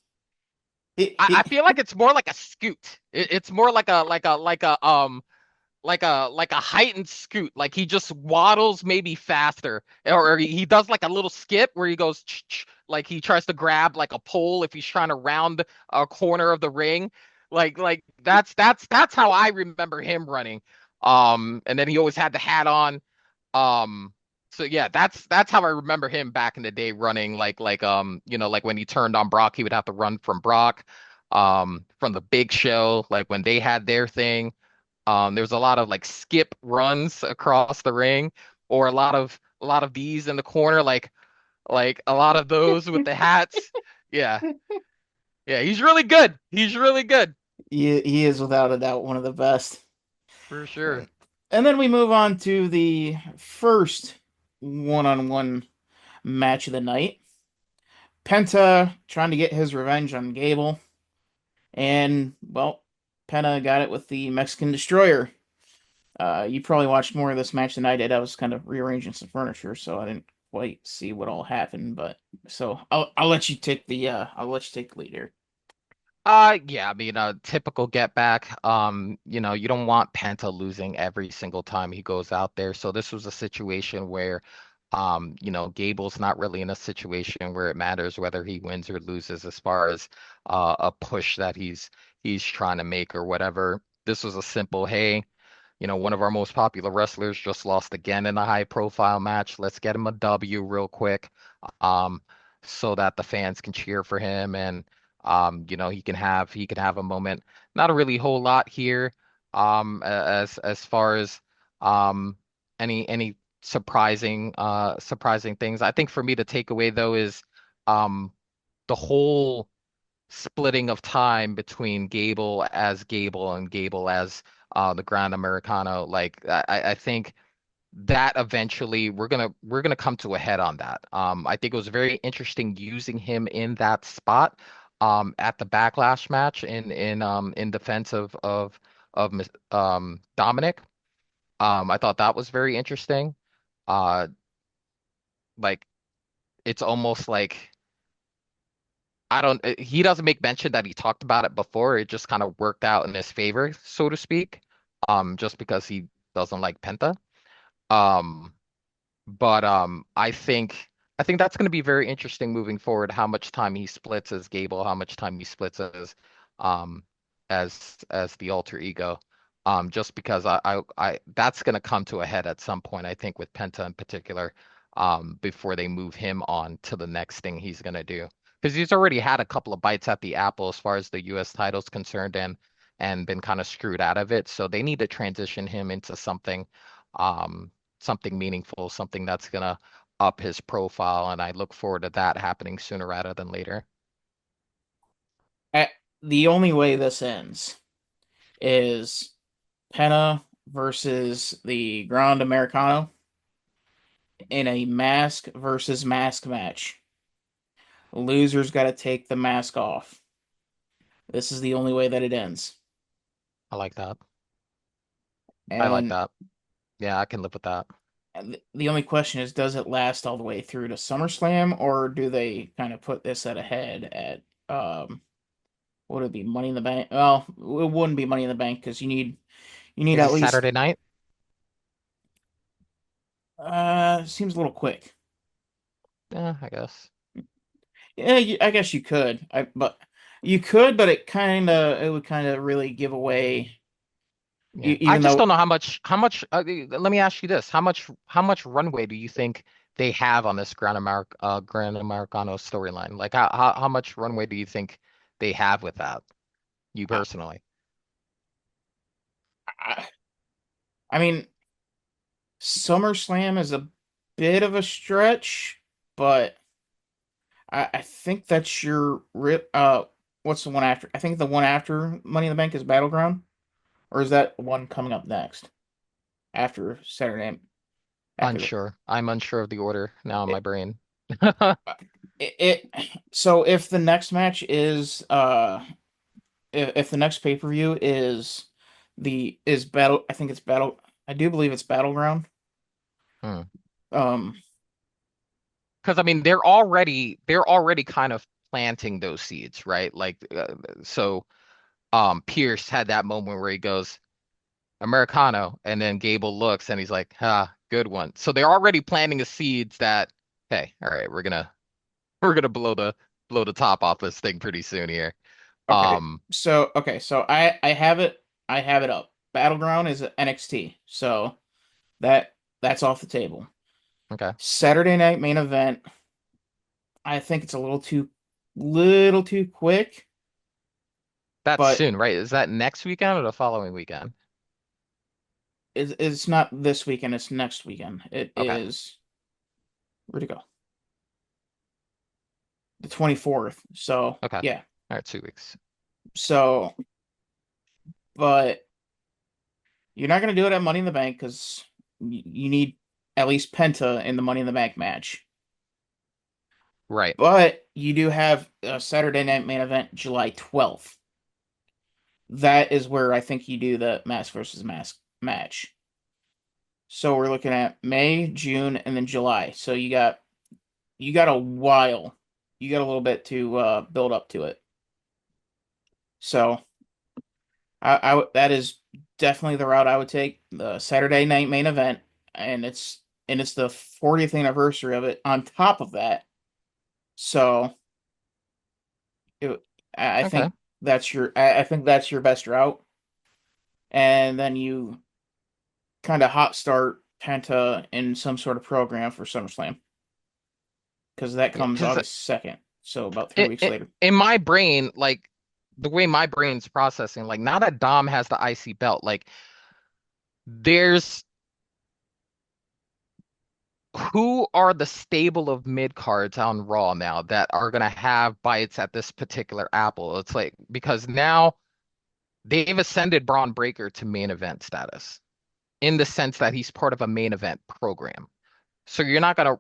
I
He
feel like it's more like a scoot. It's more like a heightened scoot. Like he just waddles maybe faster, or he does like a little skip where he goes like he tries to grab like a pole if he's trying to round a corner of the ring. Like that's how I remember him running. And then he always had the hat on. Um, so yeah, that's how I remember him back in the day running. Like when he turned on Brock, he would have to run from Brock. From the Big Show, like when they had their thing. There's a lot of like skip runs across the ring, or a lot of these in the corner, like a lot of those with the hats. Yeah, yeah, he's really good. He's really good
he is without a doubt one of the best.
for sure.
And then we move on to the first one-on-one match of the night. Penta trying to get his revenge on Gable, and well, Penta got it with the Mexican Destroyer. You probably watched more of this match than I did. I was kind of rearranging some furniture, so I didn't quite see what all happened. But so I'll let you take the lead here.
Yeah, I mean, typical get back. You don't want Penta losing every single time he goes out there. So this was a situation where, Gable's not really in a situation where it matters whether he wins or loses as far as a push that he's trying to make or whatever. This was a simple, hey, one of our most popular wrestlers just lost again in a high profile match. Let's get him a W real quick, um, so that the fans can cheer for him and he can have a moment. Not a really whole lot here, as far as um any surprising things. I think for me to take away though is um the whole splitting of time between Gable and Gable as the Grand Americano. Like I think that eventually we're gonna come to a head on that. I think it was very interesting using him in that spot at the Backlash match in defense of Dominic. I thought that was very interesting. Uh, like it's almost like I don't. He doesn't make mention that he talked about it before. It just kind of worked out in his favor, so to speak. Just because he doesn't like Penta. Um, but I think that's going to be very interesting moving forward. How much time he splits as Gable, how much time he splits um as the alter ego. Just because that's going to come to a head at some point. I think with Penta in particular, before they move him on to the next thing he's going to do, because he's already had a couple of bites at the apple as far as the U.S. title's concerned and been kind of screwed out of it. So they need to transition him into um something meaningful, something that's gonna up his profile, and I look forward to that happening sooner rather than later.
The only way this ends. is Penta versus the Grand Americano in a mask versus mask match. Loser's got to take the mask off. This is the only way that it ends.
I like that. I like
And
that. Yeah, I can live with that.
the only question is, does it last all the way through to SummerSlam, or do they kind of put this at a head at would it be Money in the Bank? Well, it wouldn't be Money in the Bank because you need
Is it
at least
Saturday night?
seems a little quick.
Yeah, I guess.
Yeah, I guess you could. But it would kind of really give away
Yeah. I
even
just
though
don't know how much let me ask you this. How much runway do you think they have on this Grand Americano storyline? Like how much runway do you think they have with that? You
I,
personally?
I, I mean SummerSlam is a bit of a stretch, but I think that's your what's the one after? I think the one after Money in the Bank is Battleground, or is that one coming up next after Saturday after the
Unsure. I'm unsure of the order now in my
it,
brain.
so if the next match is if the next pay-per-view is battle I think it's battle I do believe it's Battleground.
Hmm.
Um
Because I mean, they're already kind of planting those seeds, right? Like, so Pierce had that moment where he goes Americano, and then Gable looks and he's like, "Ah, good one." So they're already planting the seeds that, hey, all right, we're gonna blow the top off this thing pretty soon here.
okay.
Um,
So I have it up. Battleground is NXT. So that's off the table.
okay,
Saturday night main event, I think it's a little too quick,
that's
but
soon, right? Is that next weekend or the following weekend?
it's not this weekend, it's next weekend. It
Okay,
is where'd it go? The 24th. So
okay, all
yeah.
right, 2 weeks.
So but you're not gonna do it at Money in the Bank because you need at least Penta in the Money in the Bank match.
Right.
But you do have a Saturday night main event July 12th. That is where I think you do the mask versus mask match. So we're looking at May, June, and then July. So you got a while. You got a little bit to build up to it. So that is definitely the route I would take. The Saturday night main event, and it's the 40th anniversary of it. On top of that, so it, I
Okay.
think I think that's your best route. And then you kind of hot start Penta in some sort of program for SummerSlam because that
Yeah,
comes
because
August 2nd, so about 3 weeks
it,
later.
in my brain, like the way my brain's processing, like now that Dom has the IC belt, like there's who are the stable of mid cards on Raw now that are gonna have bites at this particular apple? It's like because now they've ascended Braun Breaker to main event status in the sense that he's part of a main event program. So you're not gonna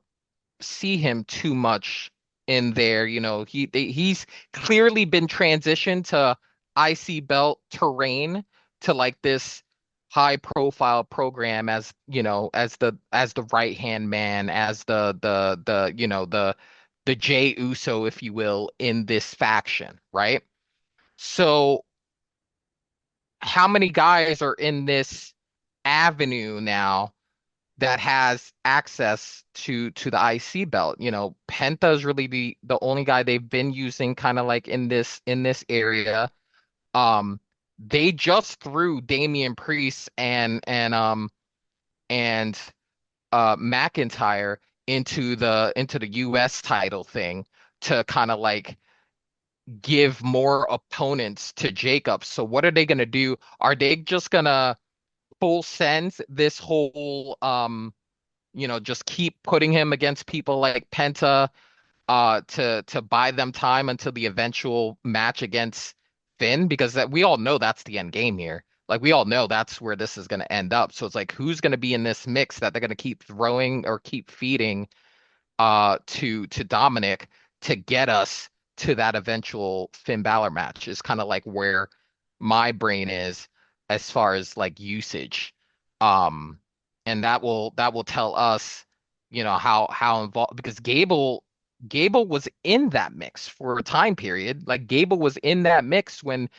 see him too much in there. He's clearly been transitioned to IC belt terrain to like this high profile program as as the right hand man, as the Jey Uso, if you will, in this faction, right? So how many guys are in this avenue now that has access to the IC belt? Penta is really the only guy they've been using kind of like in this area. Um, they just threw Damian Priest and McIntyre into the US title thing to kind of like give more opponents to Jacob. So what are they gonna do? Are they just gonna full send this whole just keep putting him against people like Penta to buy them time until the eventual match against Finn because we all know that's the end game here. Like we all know that's where this is going to end up. So it's like who's going to be in this mix that they're going to keep throwing or keep feeding to Dominic to get us to that eventual Finn Balor match is kind of like where my brain is as far as like usage. Um and that will tell us, how involved because Gable was in that mix for a time period. Like Gable was in that mix when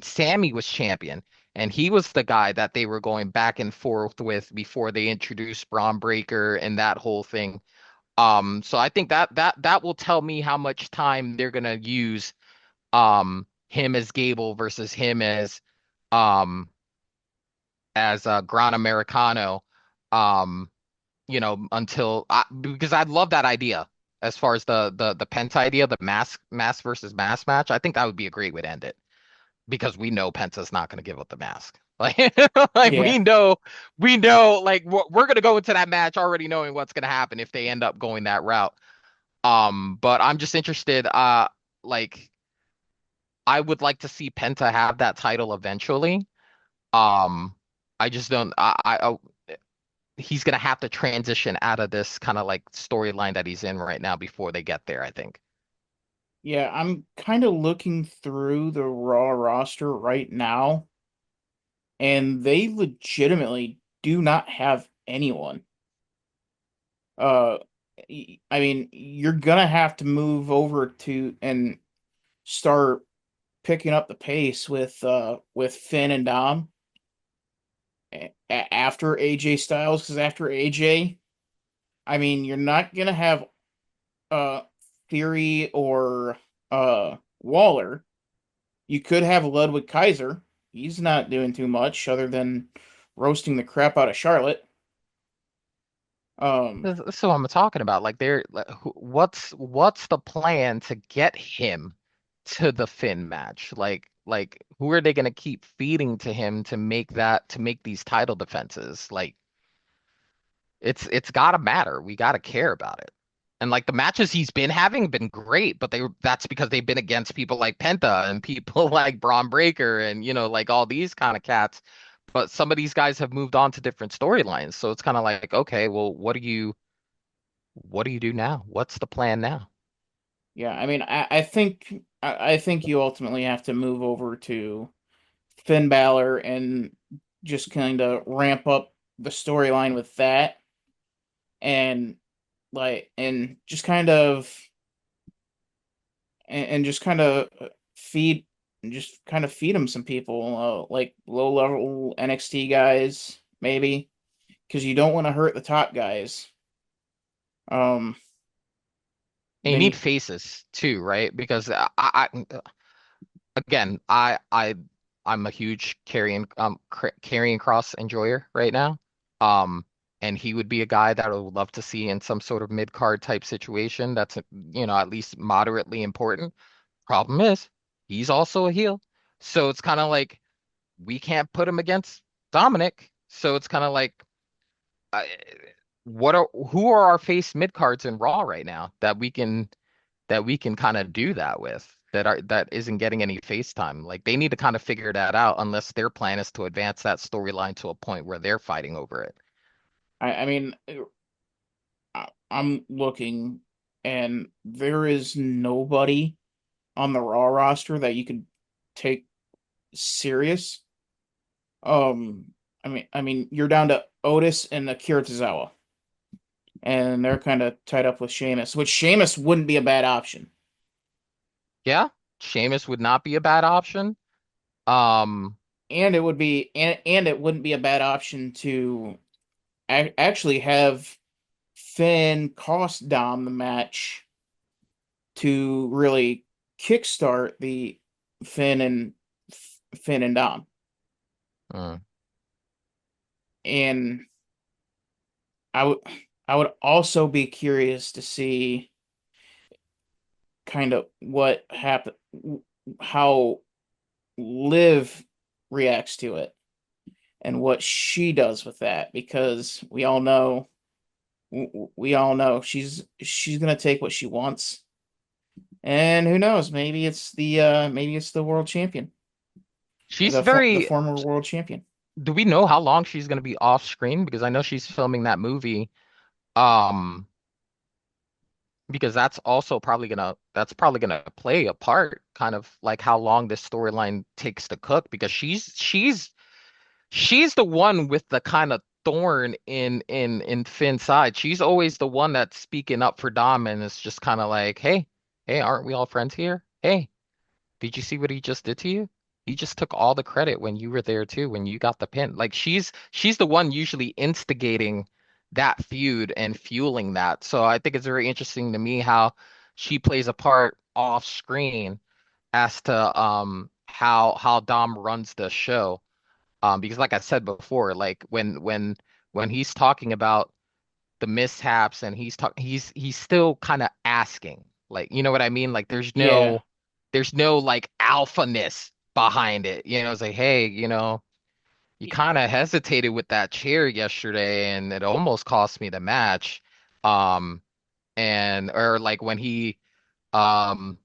Sammy was champion. And he was the guy that they were going back and forth with before they introduced Braun Breaker and that whole thing. So I think that will tell me how much time they're gonna use him as Gable versus him um as Gran Americano, um, until because I love that idea as far as the Penta idea, the mask versus mask match. I think that would be a great way to end it because we know Penta's not gonna give up the mask. Like, like
Yeah.
we know, like we're gonna go into that match already knowing what's gonna happen if they end up going that route. But I'm just interested, like I would like to see Penta have that title eventually. Um, I just don't he's gonna have to transition out of this kind of like storyline that he's in right now before they get there, I think.
Yeah, I'm kind of looking through the Raw roster right now, and they legitimately do not have anyone. Uh, I mean, you're gonna have to move over to and start picking up the pace with Finn and Dom after AJ Styles, because after AJ, I mean, you're not gonna have uh Theory or Waller. You could have Ludwig Kaiser. He's not doing too much other than roasting the crap out of Charlotte. Um,
That's what I'm talking about. Like, what's the plan to get him to the Finn match? Like who are they gonna keep feeding to him to make these title defenses? Like, it's gotta matter. We gotta care about it. And like the matches he's been having have been great, but that's because they've been against people like Penta and people like Braun Breaker and like all these kind of cats. But some of these guys have moved on to different storylines. So it's kind of like, okay, well, what do you do now? What's the plan now?
yeah, I mean, I think you ultimately have to move over to Finn Balor and just kind of ramp up the storyline with that, and and just kind of feed just kind of feed them some people, like low level NXT guys maybe, because you don't want to hurt the top guys. Um,
And you
then
need
you
faces too, right? Because again, I'm a huge carrying cross enjoyer right now. Um, and he would be a guy that I would love to see in some sort of mid card type situation that's at least moderately important. Problem is, he's also a heel, so it's kind of like we can't put him against Dominic. So it's kind of like, uh, who are our face mid cards in Raw right now that we can kind of do that with that isn't getting any face time. Like they need to kind of figure that out unless their plan is to advance that storyline to a point where they're fighting over it.
I mean, I'm looking, and there is nobody on the Raw roster that you could take serious. I mean, you're down to Otis and Akira Tozawa, and they're kind of tied up with Sheamus, which Sheamus wouldn't be a bad option,
Yeah, Sheamus would not be a bad option. Um,
and it wouldn't be a bad option to actually have Finn cost Dom the match to really kickstart the Finn and Finn and Dom.
mm.
And I would I would also be curious to see kind of what happen how Liv reacts to it and what she does with that, because we all know she's gonna take what she wants, and who knows, maybe it's the world champion.
She's
the
very.
former world champion.
Do we know how long she's going to be off screen? Because I know she's filming that movie. Um, because that's probably gonna play a part, kind of like how long this storyline takes to cook. Because she's the one with the kind of thorn in Finn's side. She's always the one that's speaking up for Dom, and it's just kind of like, hey, aren't we all friends here? Hey, did you see what he just did to you? He just took all the credit when you were there too, when you got the pin. Like she's the one usually instigating that feud and fueling that. So I think it's very interesting to me how she plays a part off screen as to how Dom runs the show. Because like I said before, like when he's talking about the mishaps and he's still kind of asking, like, you know what I mean, like
Yeah,
there's no like alphaness behind it, it's like, hey, you kind of hesitated with that chair yesterday and it almost cost me the match. And or like when he um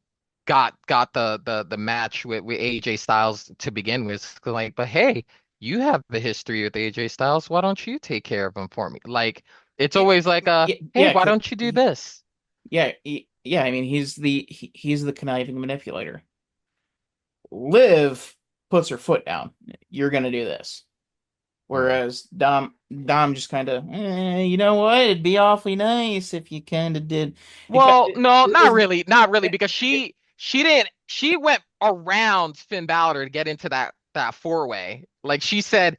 got the match with AJ Styles to begin with, like, but hey, you have a history with AJ Styles, why don't you take care of him for me? Like, it's
yeah,
always like
yeah,
hey,
yeah.
why don't you do this?
Yeah. I mean, he's the conniving manipulator. Liv puts her foot down. You're gonna do this.
Hmm.
Whereas Dom just kind of, you know what? It'd be awfully nice if you kind of did.
Well, no, not
Is
really, not really, because she went around Finn Balor to get into that four-way. Like, she said,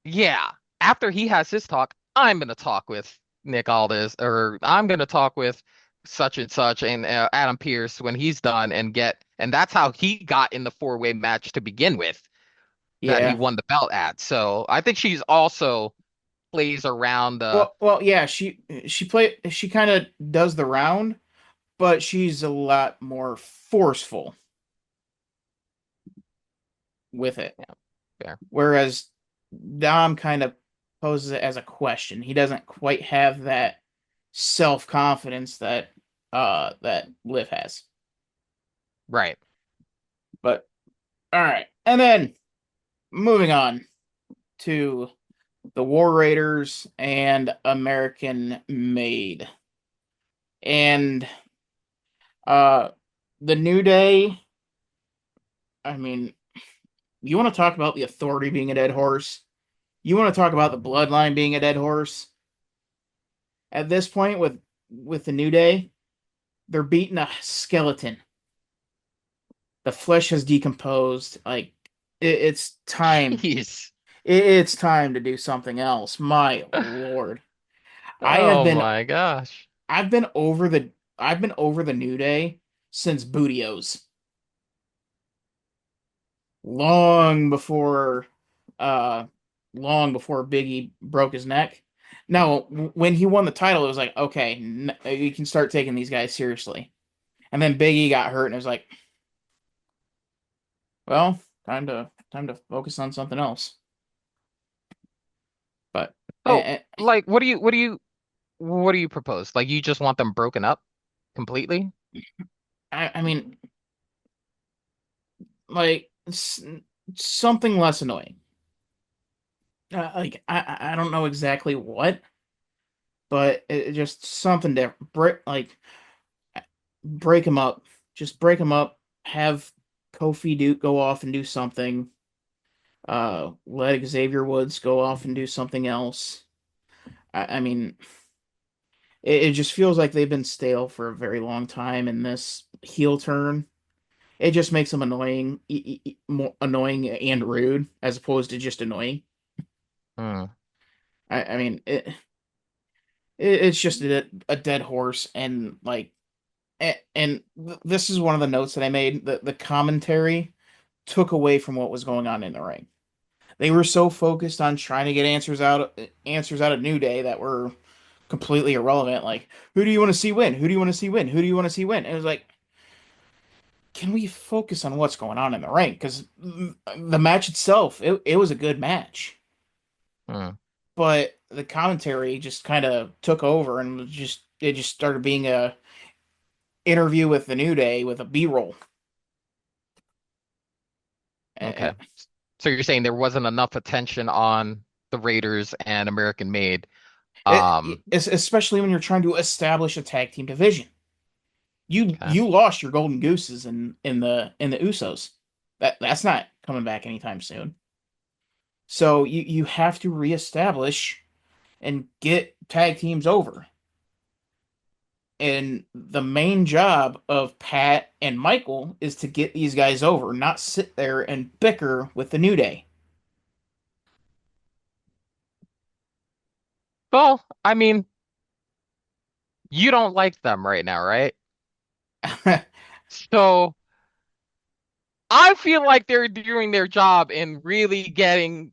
yeah, after he has his talk, I'm gonna talk with Nick Aldis, or I'm gonna talk with such and such and Adam Pearce when he's done, and that's how he got in the four-way match to begin with, that he
Yeah.
won the belt at. So I think she's also plays around the
Yeah. She kind of does the round, but she's a lot more forceful with it.
yeah, fair.
Whereas Dom kind of poses it as a question. He doesn't quite have that self-confidence that Liv has.
Right.
But all right. And then moving on to the War Raiders and American Made. And uh the New Day, I mean, you want to talk about the Authority being a dead horse? You want to talk about the Bloodline being a dead horse? At this point with the New Day, they're beating a skeleton. The flesh has decomposed. Like it's time.
Jeez.
It's time to do something else. My lord. I have
Oh
been
my gosh.
I've been over the I've been over the New Day since Bootios. Long before uh long before Biggie broke his neck. Now, when he won the title, it was like, okay, you can start taking these guys seriously. And then Biggie got hurt, and it was like, well, time to focus on something else. But
So, like, what do you propose? Like, you just want them broken up completely?
I mean, like something less annoying. Like I don't know exactly what, but just something different. Break them up. Just break them up. Have Kofi do go off and do something. Let Xavier Woods go off and do something else. I mean, it just feels like they've been stale for a very long time, and this heel turn, it just makes them annoying, more annoying and rude, as opposed to just annoying.
Hmm.
I mean, it's just a dead horse, and like, this is one of the notes that I made. The commentary took away from what was going on in the ring. They were so focused on trying to get answers out of New Day that were completely irrelevant. Like, who do you want to see win? Who do you want to see win? Who do you want to see win? And it was like, can we focus on what's going on in the ring? Because the match itself, it was a good match,
Hmm.
but the commentary just kind of took over and it just started being a interview with the New Day with a B-roll.
Okay. So you're saying there wasn't enough attention on the Raiders and American Made.
Especially when you're trying to establish a tag team division.
Okay.
You lost your golden gooses in the Usos. That's not coming back anytime soon. So you have to reestablish and get tag teams over. And the main job of Pat and Michael is to get these guys over, not sit there and bicker with the New Day.
Well, I mean, you don't like them right now, right? So I feel like they're doing their job in really getting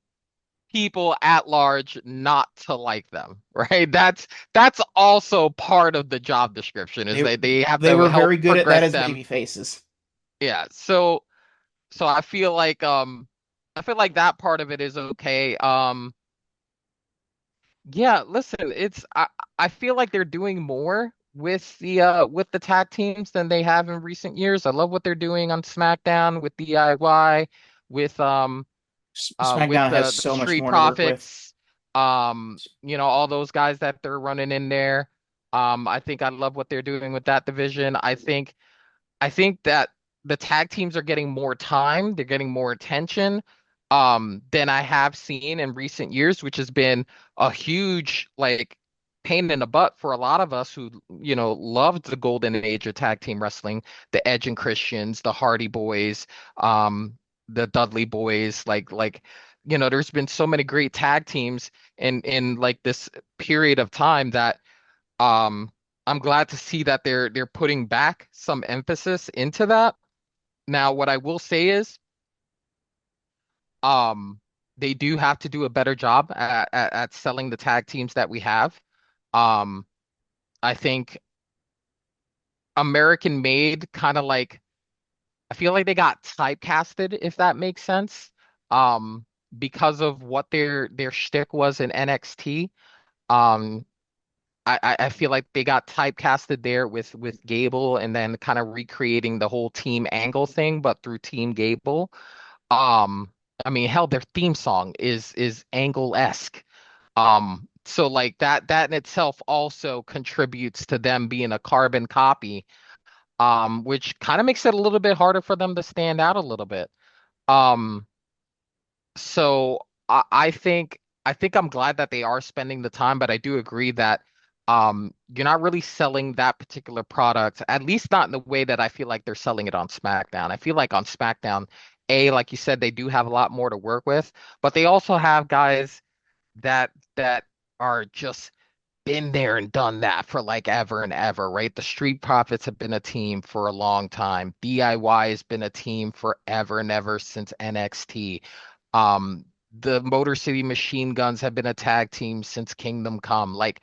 people at large not to like them, right? That's also part of the job description is
they
that they have
they
to
were
help
very good at that
progress
as
them.
baby faces.
Yeah. So I feel like that part of it is okay. Yeah, listen, I feel like they're doing more with the tag teams than they have in recent years. I love what they're doing on SmackDown with DIY, with with
SmackDown has
the
so much
Street
more to work with.
Profits, all those guys that they're running in there. I think I love what they're doing with that division. I think that the tag teams are getting more time, they're getting more attention than I have seen in recent years, which has been a huge like pain in the butt for a lot of us who, loved the golden age of tag team wrestling, the Edge and Christians, the Hardy Boys, the Dudley Boys, there's been so many great tag teams in like this period of time that um, I'm glad to see that they're putting back some emphasis into that. Now, what I will say is, um, they do have to do a better job at selling the tag teams that we have. Um, I think American Made kind of like I feel like they got typecasted, if that makes sense. Um, because of what their shtick was in NXT. Um, I feel like they got typecasted there with Gable and then kind of recreating the whole Team Angle thing, but through Team Gable. Um, I mean, hell, their theme song is Angle-esque. So like that in itself also contributes to them being a carbon copy, which kind of makes it a little bit harder for them to stand out a little bit. Um, so I think I'm glad that they are spending the time, but I do agree that you're not really selling that particular product, at least not in the way that I feel like they're selling it on SmackDown. I feel like on SmackDown, like you said, they do have a lot more to work with, but they also have guys that are just been there and done that for like ever and ever, right? The Street Profits have been a team for a long time. DIY has been a team forever and ever since NXT. Um, the Motor City Machine Guns have been a tag team since Kingdom Come. Like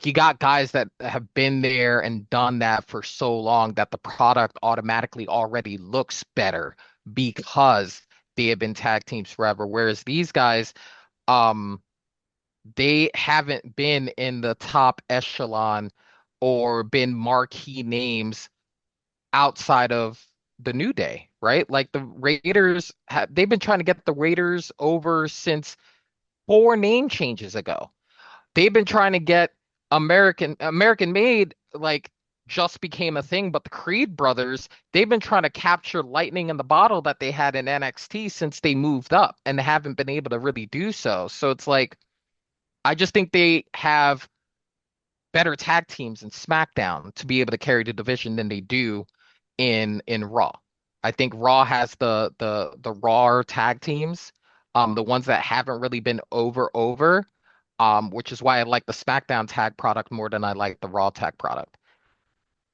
you got guys that have been there and done that for so long that the product automatically already looks better because they have been tag teams forever. Whereas these guys, um, they haven't been in the top echelon or been marquee names outside of the New Day, right? Like the Raiders have they've been trying to get the Raiders over since four name changes ago. They've been trying to get American Made like just became a thing, but the Creed brothers, they've been trying to capture lightning in the bottle that they had in NXT since they moved up and they haven't been able to really do so. So it's like I just think they have better tag teams in SmackDown to be able to carry the division than they do in Raw. I think Raw has the raw tag teams, the ones that haven't really been over, which is why I like the SmackDown tag product more than I like the Raw tag product.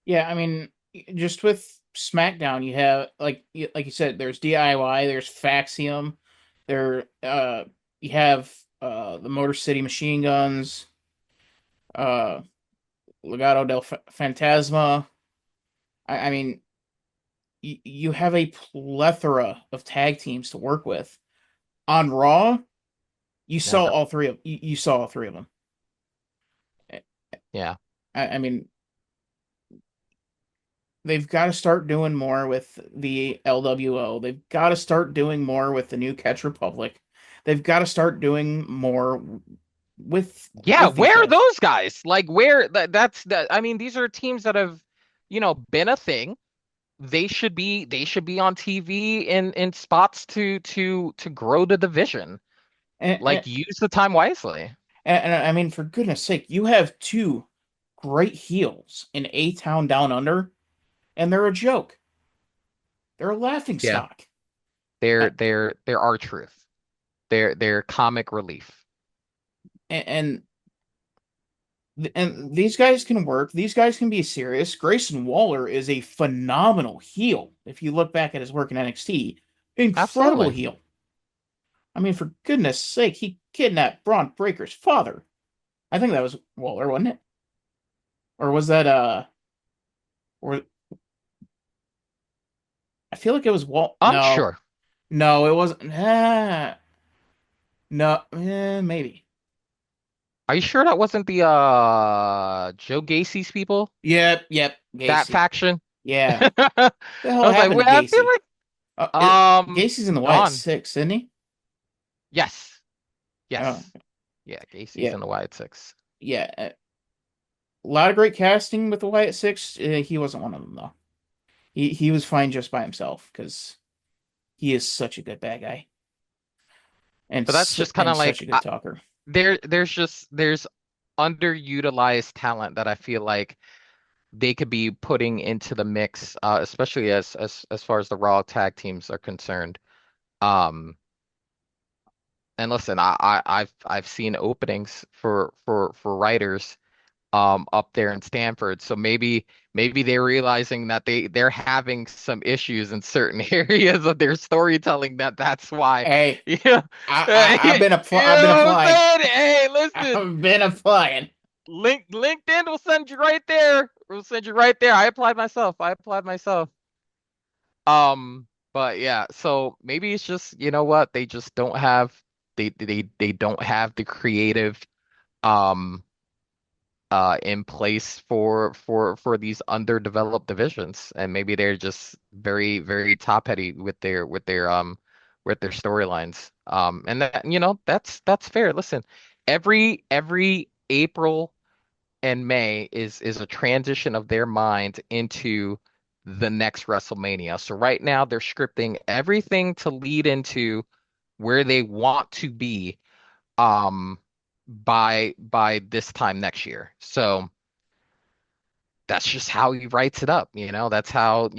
Yeah, I mean, just with SmackDown, you have like you said, there's DIY, there's Faxium, there you have the Motor City Machine Guns, uh Legado del Fantasma. I mean, you have a plethora of tag teams to work with. On Raw,
Yeah,
you saw all three of them.
yeah.
I mean, they've got to start doing more with the LWO. They've got to start doing more with the new Catch Republic. They've got to start doing more
Yeah,
with these
where are
guys.
those guys? Like where that's that I mean, these are teams that have, been a thing. They should be on TV in spots to grow the division.
And,
Like use the time wisely.
and I mean, for goodness sake, you have two great heels in A Town Down Under, and they're a joke. They're a laughing
Yeah.
stock. Uh,
They're our truth. They're comic relief.
and and these guys can work. These guys can be serious. Grayson Waller is a phenomenal heel. If you look back at his work in NXT, incredible
Absolutely.
heel. I mean, for goodness sake, he kidnapped Braun Breaker's father. I think that was Waller, wasn't it? Or was that or I feel like it was Walt. No,
Unsure.
no, it wasn't. No, maybe.
Are you sure that wasn't the Joe Gacy's people?
Yep, yep,
That
Gacy.
faction?
Yeah.
I
The hell
was like,
happened
well,
to
I feel
Gacy? Gacy's in the Wyatt
gone.
Six, isn't he?
Yes.
Oh,
Yes. Yeah, Gacy's
yeah,
in the Wyatt Six.
yeah. A lot of great casting with the Wyatt Six. He wasn't one of them though. He was fine just by himself because he is such a good bad guy
But that's just kind
and
of
such
like
a good talker.
there's underutilized talent that I feel like they could be putting into the mix, especially as far as the Raw tag teams are concerned. Um, and listen, I've seen openings for writers up there in Stanford. So maybe they're realizing that they're having some issues in certain areas of their storytelling that's why.
Hey,
Yeah.
I've been I've
You
been
know what I'm
applying.
saying? Hey, listen.
I've been applying.
LinkedIn will send you right there. Will send you right there. I applied myself. I applied myself. But yeah, so maybe it's just, you know what? They just don't have they don't have the creative um in place for these underdeveloped divisions, and maybe they're just very top heavy with their storylines. And that that's fair. Listen, every April and May is a transition of their mind into the next WrestleMania. So right now they're scripting everything to lead into where they want to be um by this time next year. So that's just how he writes it up, that's how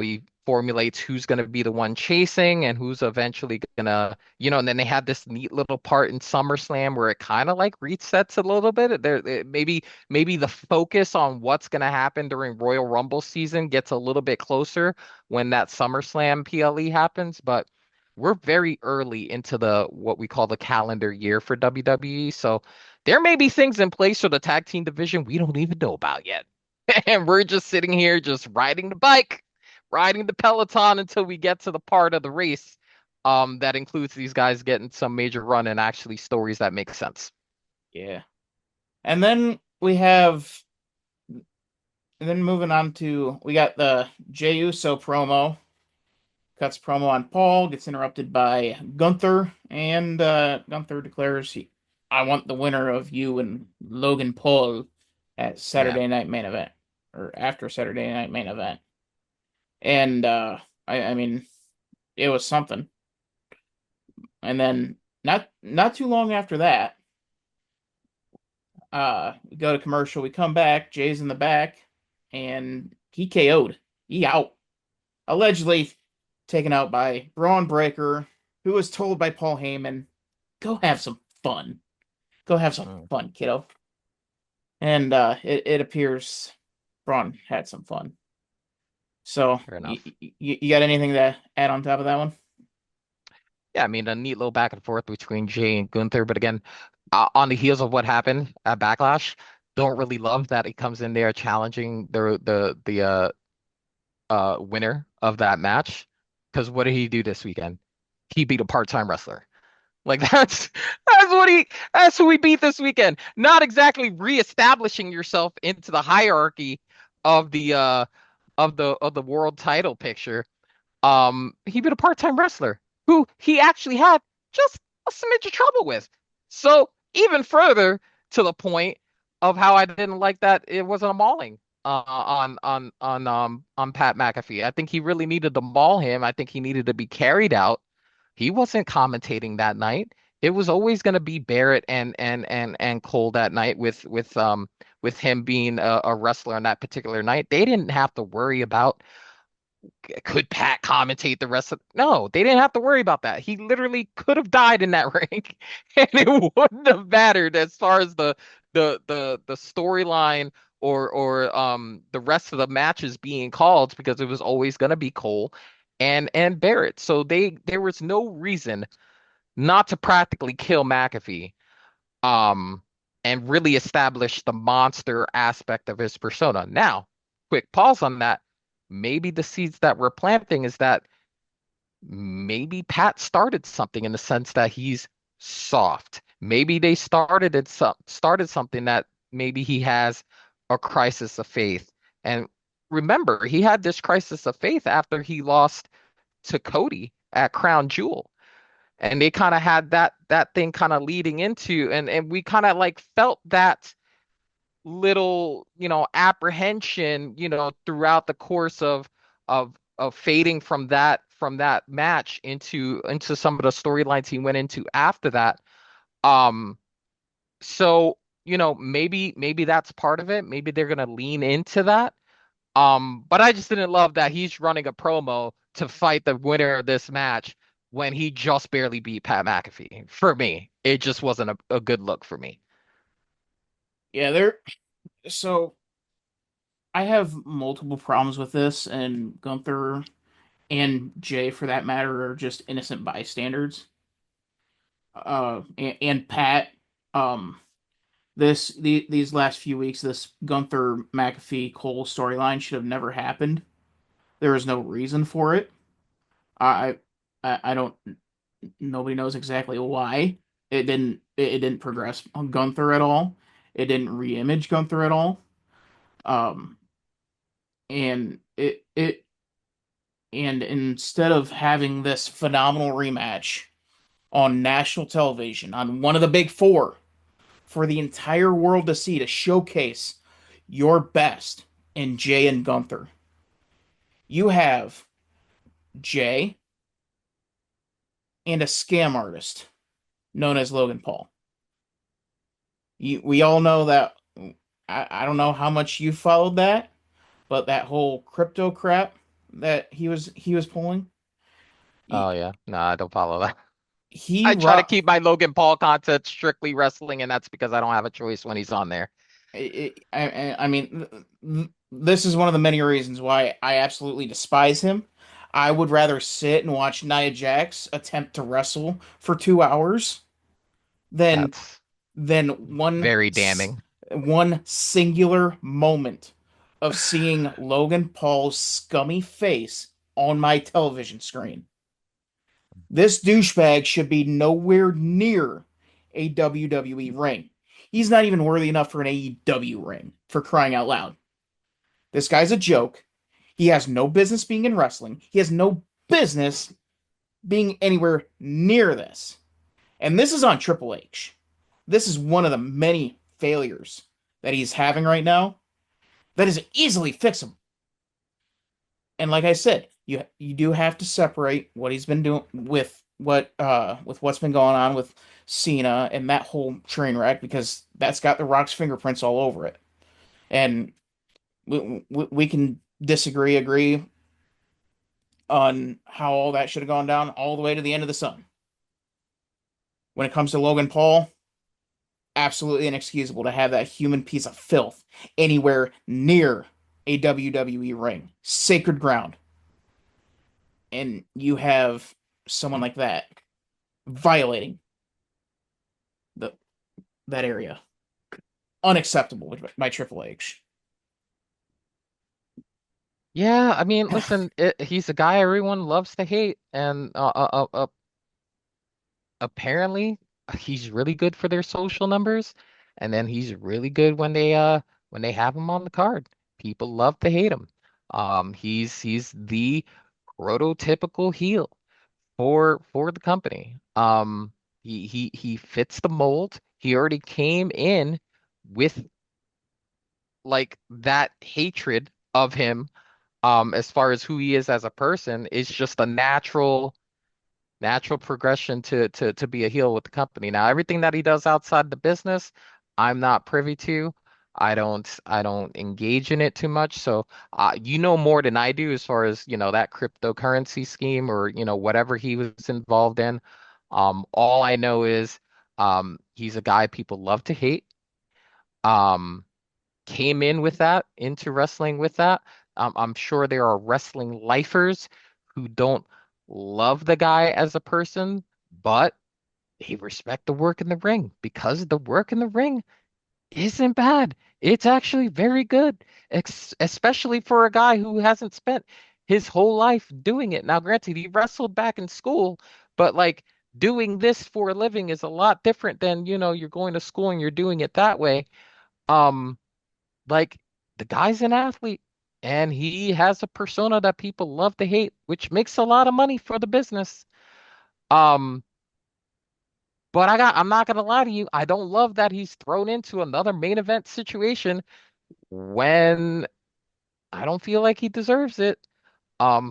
he formulates who's going to be the one chasing and who's eventually gonna, and then they had this neat little part in SummerSlam where it kind of like resets a little bit. Maybe the focus on what's going to happen during Royal Rumble season gets a little bit closer when that SummerSlam PLE happens, but we're very early into the what we call the calendar year for WWE. So there may be things in place for the tag team division we don't even know about yet. And we're just sitting here just riding the bike, riding the Peloton until we get to the part of the race that includes these guys getting some major run and actually stories that make sense.
Yeah. And then we have, and then moving on to, we got the Jey Uso promo. Cuts promo on Paul, gets interrupted by Gunther, and Gunther declares, I want the winner of you and Logan Paul at
Yeah,
Saturday Night Main Event, or after Saturday Night Main Event. And I mean, it was something. And then not too long after that, we go to commercial. We come back. Jay's in the back, and he KO'd. He out. Allegedly taken out by Braun Breaker, who was told by Paul Heyman, "Go have some fun. Go have some
mm,
fun, kiddo." And it appears Braun had some fun. So
fair enough.
you got anything to add on top of that one?
Yeah, I mean, a neat little back and forth between Jay and Gunther, but again, on the heels of what happened at Backlash, don't really love that he comes in there challenging the winner of that match. Because what did he do this weekend? He beat a part-time wrestler. Like that's who he beat this weekend. Not exactly reestablishing yourself into the hierarchy of of the world title picture, he been a part-time wrestler who he actually had just a smidge of trouble with. So even further to the point of how I didn't like that it wasn't a mauling on Pat McAfee. I think he really needed to maul him. I think he needed to be carried out. He wasn't commentating that night. It was always going to be Barrett and Cole that night with him being a wrestler on that particular night. They didn't have to worry about could Pat commentate the rest of no, they didn't have to worry about that. He literally could have died in that ring and it wouldn't have mattered as far as the storyline or the rest of the matches being called because it was always going to be Cole and Barrett. So there was no reason not to practically kill McAfee um and really establish the monster aspect of his persona. Now, quick pause on that. Maybe the seeds that we're planting is that maybe Pat started something in the sense that he's soft. Maybe they started something that maybe he has a crisis of faith. And remember, he had this crisis of faith after he lost to Cody at Crown Jewel. And they kind of had that thing kind of leading into and we kind of like felt that little, apprehension, throughout the course of fading from that match into some of the storylines he went into after that. Um, so, maybe that's part of it. Maybe they're gonna lean into that. But I just didn't love that he's running a promo to fight the winner of this match when he just barely beat Pat McAfee. For me, it just wasn't a good look for me.
Yeah, there. So I have multiple problems with this, and Gunther and Jay, for that matter, are just innocent bystanders. And Pat, um, these last few weeks, this Gunther McAfee Cole storyline should have never happened. There is no reason for it. I, I don't. Nobody knows exactly why it didn't progress on Gunther at all. It didn't re-image Gunther at all. Um, and instead of having this phenomenal rematch on national television on one of the big four for the entire world to see to showcase your best in Jay and Gunther, you have Jay and a scam artist known as Logan Paul. We all know that. I don't know how much you followed that, but that whole crypto crap that he was pulling,
Oh
he,
yeah. No, I don't follow that.
he
I try to
ru-
keep my Logan Paul content strictly wrestling, and that's because I don't have a choice when he's on there.
I mean, this is one of the many reasons why I absolutely despise him. I would rather sit and watch Nia Jax attempt to wrestle for 2 hours than
That's
than
very damning.
one singular moment of seeing Logan Paul's scummy face on my television screen. This douchebag should be nowhere near a WWE ring. He's not even worthy enough for an AEW ring, for crying out loud. This guy's a joke. He has no business being in wrestling. He has no business being anywhere near this. And this is on Triple H. This is one of the many failures that he's having right now that is easily fixable. And like I said, you do have to separate what he's been doing with what's been going on with Cena and that whole train wreck because that's got The Rock's fingerprints all over it. And we can disagree, agree on how all that should have gone down all the way to the end of the sun. When it comes to Logan Paul, absolutely inexcusable to have that human piece of filth anywhere near a WWE ring. Sacred ground. And you have someone like that violating the that area. Unacceptable by Triple H.
Yeah, I mean, listen, he's a guy everyone loves to hate, and apparently he's really good for their social numbers, and then he's really good when they have him on the card. People love to hate him. He's the prototypical heel for the company. He fits the mold. He already came in with like that hatred of him. As far as who he is as a person, it's just a natural progression to be a heel with the company. Now, everything that he does outside the business, I'm not privy to. I don't engage in it too much. So, you know more than I do as far as, that cryptocurrency scheme or, whatever he was involved in. All I know is he's a guy people love to hate. Um, Came in with that, into wrestling with that. I'm sure there are wrestling lifers who don't love the guy as a person, but they respect the work in the ring because the work in the ring isn't bad. It's actually very good, especially for a guy who hasn't spent his whole life doing it. Now, granted, he wrestled back in school, but like doing this for a living is a lot different than, you're going to school and you're doing it that way. Um, like the guy's an athlete and he has a persona that people love to hate, which makes a lot of money for the business. Um, but I'm not gonna lie to you, I don't love that he's thrown into another main event situation when I don't feel like he deserves it.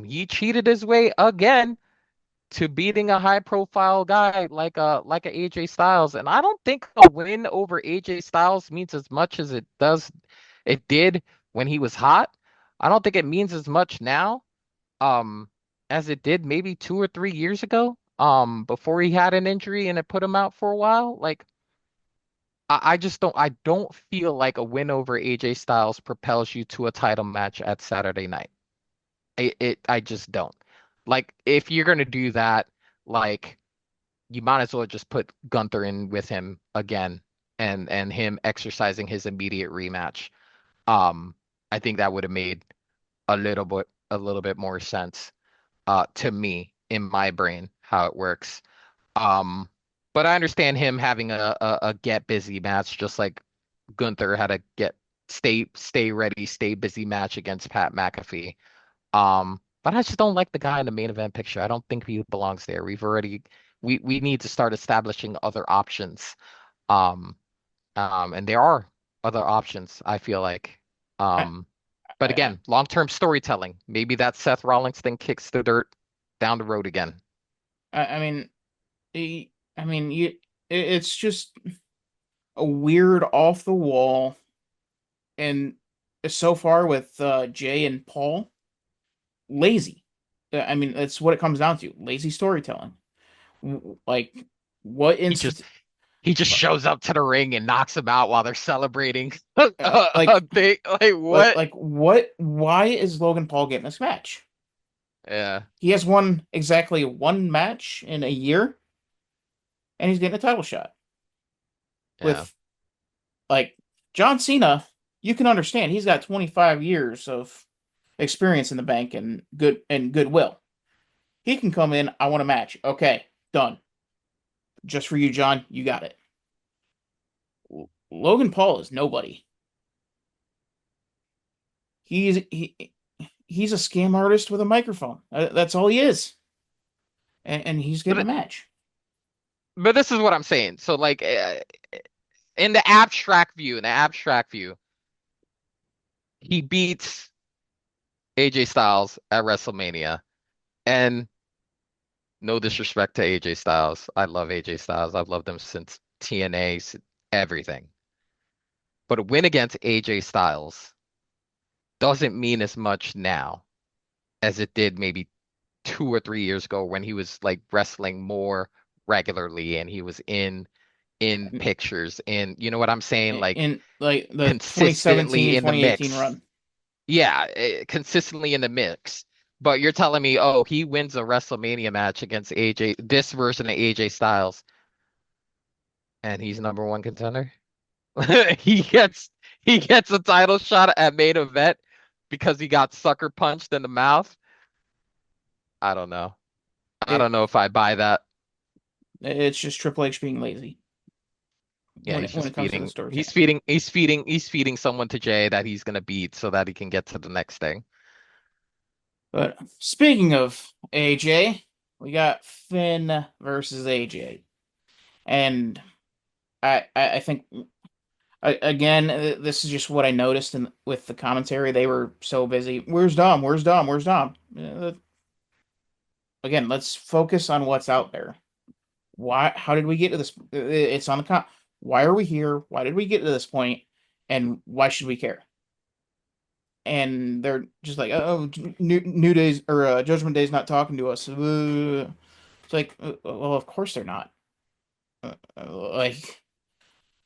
He cheated his way again to beating a high profile guy like a AJ Styles. And I don't think a win over AJ Styles means as much as it did when he was hot. I don't think it means as much now, um, as it did maybe 2 or 3 years ago, before he had an injury and it put him out for a while. Like I just don't feel like a win over AJ Styles propels you to a title match at Saturday night. I just don't. Like if you're gonna do that, like you might as well just put Gunther in with him again and him exercising his immediate rematch. Um, I think that would have made a little bit more sense to me in my brain how it works. Um, but I understand him having a get busy match just like Gunther had a stay ready, stay busy match against Pat McAfee. But I just don't like the guy in the main event picture. I don't think he belongs there. We need to start establishing other options. Um, and there are other options, I feel like.
I,
Um, but
I,
again, long-term storytelling. Maybe that Seth Rollins thing kicks the dirt down the road again.
I mean, I mean, it's just a weird off the wall, and so far with Jay and Paul, lazy. I mean, that's what it comes down to: lazy storytelling. Like, what
He just
inst
he just shows up to the ring and knocks him out while they're celebrating a
like
thing. Like what?
what? Why is Logan Paul getting this match?
Yeah,
He has won exactly one match in a year, and he's getting a title shot
yeah.
with like John Cena. You can understand he's got 25 years of experience in the bank and goodwill. He can come in. I want a match. Okay, done. Just for you, John. You got it. Logan Paul is nobody. He's a scam artist with a microphone. That's all he is, and he's getting a
But
match.
but this is what I'm saying. So like in the abstract view, he beats AJ Styles at WrestleMania. And no disrespect to AJ Styles. I love AJ Styles. I've loved him since TNA, everything. But a win against AJ Styles doesn't mean as much now as it did maybe 2 or 3 years ago when he was like wrestling more regularly and he was in pictures and you know what I'm saying? Like
In like the 2017
consistently in the
2018
mix.
run.
Yeah, consistently in the mix. But you're telling me, oh, he wins a WrestleMania match against AJ, this version of AJ Styles, and he's number one contender? He gets he gets a title shot at main event because he got sucker punched in the mouth. I don't know. I don't
It
know if I buy that.
it's just Triple H being lazy
Yeah,
when it comes to the storytelling.
he's feeding someone to Jay that he's gonna beat so that he can get to the next thing.
But speaking of AJ, we got Finn versus AJ, and I think again this is just what I noticed in with the commentary. They were so busy. Where's Dom? Where's Dom? Where's Dom? Again, let's focus on what's out there. Why? How did we get to this? It's on the con. Why are we here? Why did we get to this point? And why should we care? And they're just like, oh, New Day's or Judgment Day's not talking to us. It's like, well, of course they're not. Like,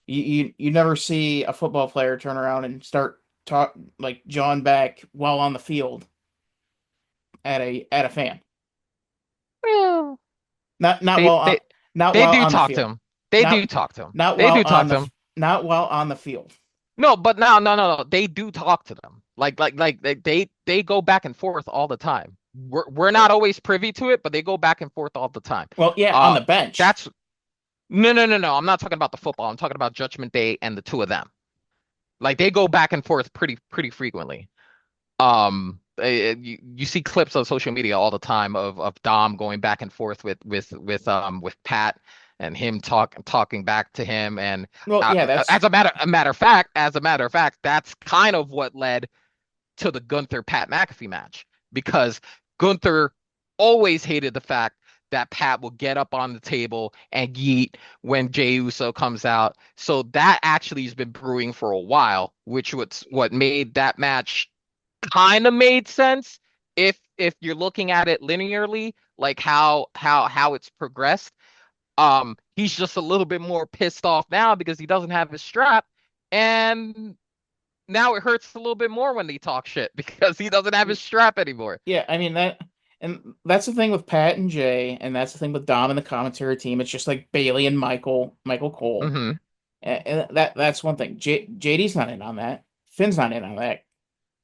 you never see a football player turn around and start talk like John back while on the field at a fan.
Well,
Not
they
while
they
on not
they
while
do
on the
talk to
field.
him. They do
Not
talk to him.
not
They
while
do
on
talk to
the
him.
not while on the field.
No, but no, no, no, no. They do talk to them. They go back and forth all the time. We're not always privy to it, but they go back and forth all the time.
Well, yeah, on
Uh,
the bench.
that's no, no, no, no. I'm not talking about the football. I'm talking about Judgment Day and the two of them. Like they go back and forth pretty frequently. You see clips on social media all the time of Dom going back and forth with Pat and him talking back to him and
Well,
uh,
yeah, that's
as a matter of fact, that's kind of what led to the Gunther Pat McAfee match because Gunther always hated the fact that Pat will get up on the table and yeet when Jey Uso comes out. So that actually has been brewing for a while, which was what made that match kind of made sense if you're looking at it linearly, like how it's progressed. He's just a little bit more pissed off now because he doesn't have his strap, and now it hurts a little bit more when they talk shit because he doesn't have his strap anymore.
yeah. I mean and that's the thing with Pat and Jay, and that's the thing with Dom and the commentary team. It's just like Bailey and Michael Cole,
Hmm.
and that's one thing. JD's not in on that. Finn's not in on that.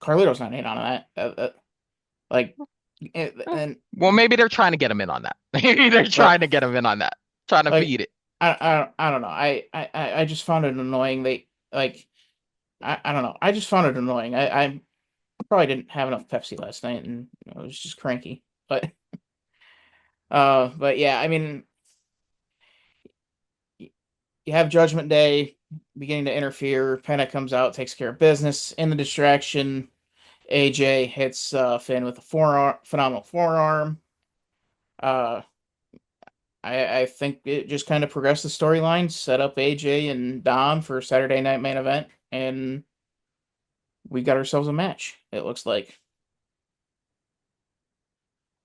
Carlito's not in on that. Like, and
Well, maybe they're trying to get him in on that. Maybe they're
but
trying to get him in on that, trying to
like
feed it.
I don't know. I just found it annoying. I don't know. I just found it annoying. I probably didn't have enough Pepsi last night, and I was just cranky. But yeah, I mean, you have Judgment Day beginning to interfere. Penta comes out, takes care of business. In the distraction, AJ hits Finn with a phenomenal forearm. Uh, I think it just kind of progressed the storyline, set up AJ and Dom for Saturday Night Main Event, and we got ourselves a match. It looks like.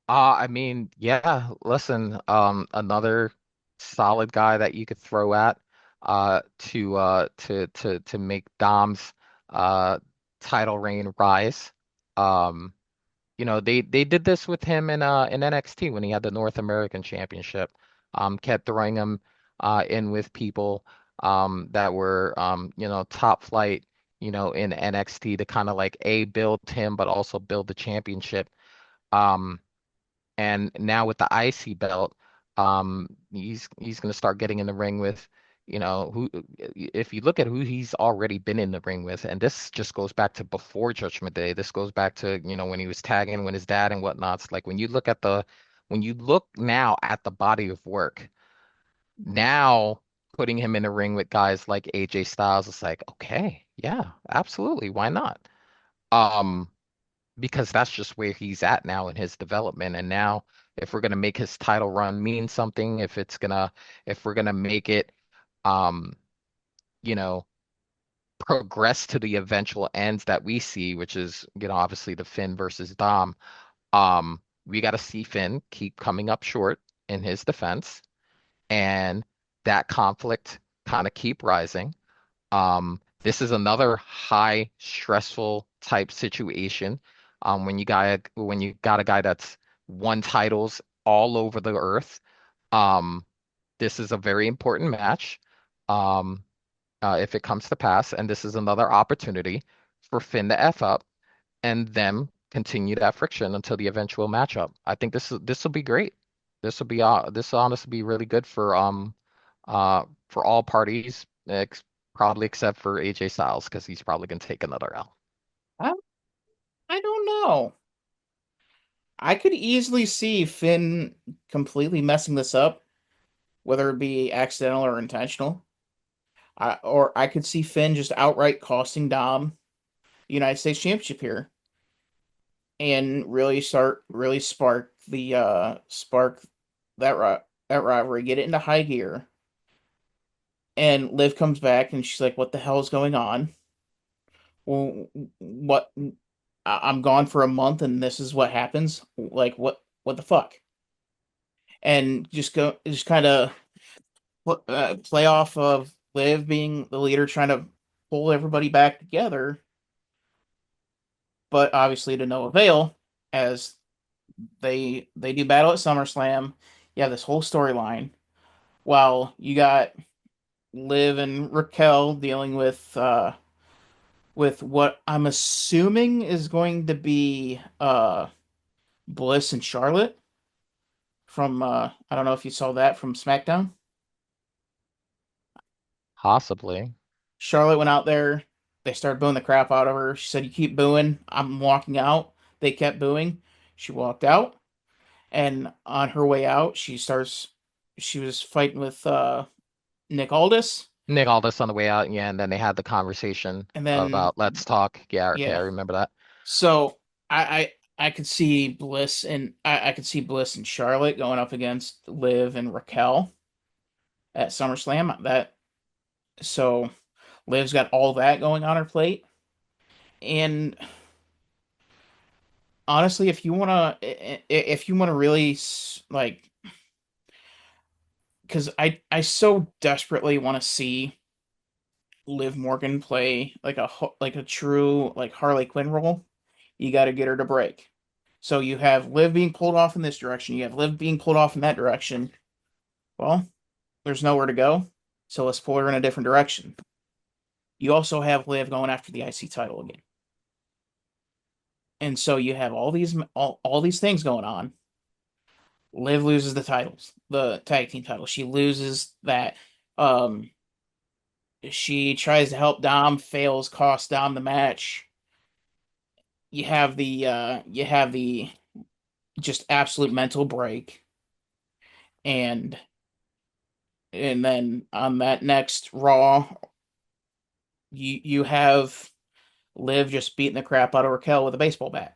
I mean, yeah, listen, another solid guy that you could throw at to make Dom's uh title reign rise. Um, they did this with him in NXT when he had the North American Championship. Kept throwing him in with people that were top flight, in NXT to kind of like A, build him, but also build the championship. Um and now with the IC belt, he's going to start getting in the ring with, who if you look at who he's already been in the ring with, and this just goes back to before Judgment Day. This goes back to, when he was tagging with his dad and whatnot. It's like when you look now at the body of work, now putting him in the ring with guys like AJ Styles, it's like, okay, yeah, absolutely, why not? Um, because that's just where he's at now in his development. And now, if we're gonna make his title run mean something, if we're gonna make it, um, you know, progress to the eventual ends that we see, which is, obviously the Finn versus Dom, we got to see Finn keep coming up short in his defense, and that conflict kind of keep rising. This is another high stressful type situation. When you got a guy that's won titles all over the earth. Um, this is a very important match. Um, if it comes to pass, and this is another opportunity for Finn to F up and them continue that friction until the eventual matchup. I think this will be great. This will honestly be really good for all parties, probably except for AJ Styles because he's probably gonna take another L.
I, I don't know. I could easily see Finn completely messing this up, whether it be accidental or intentional. Or I could see Finn just outright costing Dom the United States Championship here and really spark that rivalry, get it into high gear. And Liv comes back and she's like, "What the hell is going on? Well, what? I'm gone for a month and this is what happens. Like what the fuck?" And just kind of play off of Liv being the leader, trying to pull everybody back together, but obviously to no avail, as they do battle at SummerSlam. You have this whole storyline while you got Liv and Raquel dealing with what I'm assuming is going to be Bliss and Charlotte from I don't know if you saw that from SmackDown.
Possibly.
Charlotte went out there. They started booing the crap out of her. She said, "You keep booing, I'm walking out." They kept booing. She walked out, and on her way out, she was fighting with Nick Aldis,
Nick Aldis on the way out, yeah, and then they had the conversation
and then
about let's talk. Yeah, okay, I
yeah.
remember that.
So I could see I could see Bliss and Charlotte going up against Liv and Raquel at SummerSlam. So Liv's got all that going on her plate, and honestly, if you wanna really like, because I so desperately want to see Liv Morgan play like like a true like Harley Quinn role, you got to get her to break. So you have Liv being pulled off in this direction, you have Liv being pulled off in that direction. Well, there's nowhere to go, so let's pull her in a different direction. You also have Liv going after the IC title again, and so you have all these things going on. Liv loses the tag team title. She loses that. Um, she tries to help Dom, fails, costs Dom the match. You have the just absolute mental break, and then on that next Raw, you have Liv just beating the crap out of Raquel with a baseball bat,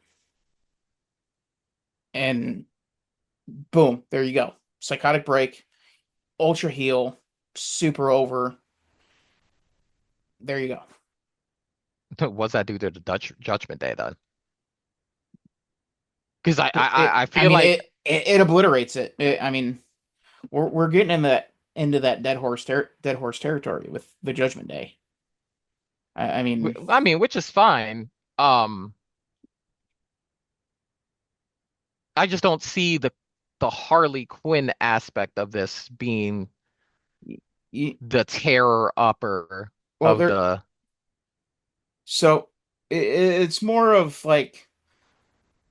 and boom, there you go. Psychotic break, ultra heel, super over. There you go.
Was that due to the Dutch Judgment Day then? Because I
I
feel
mean,
like
it obliterates it. I mean, we're getting into that dead horse territory with the Judgment Day. I mean,
I mean, which is fine. Um, I just don't see the Harley Quinn aspect of this being
you,
the terror upper
well,
of
there.
the.
So it's more of like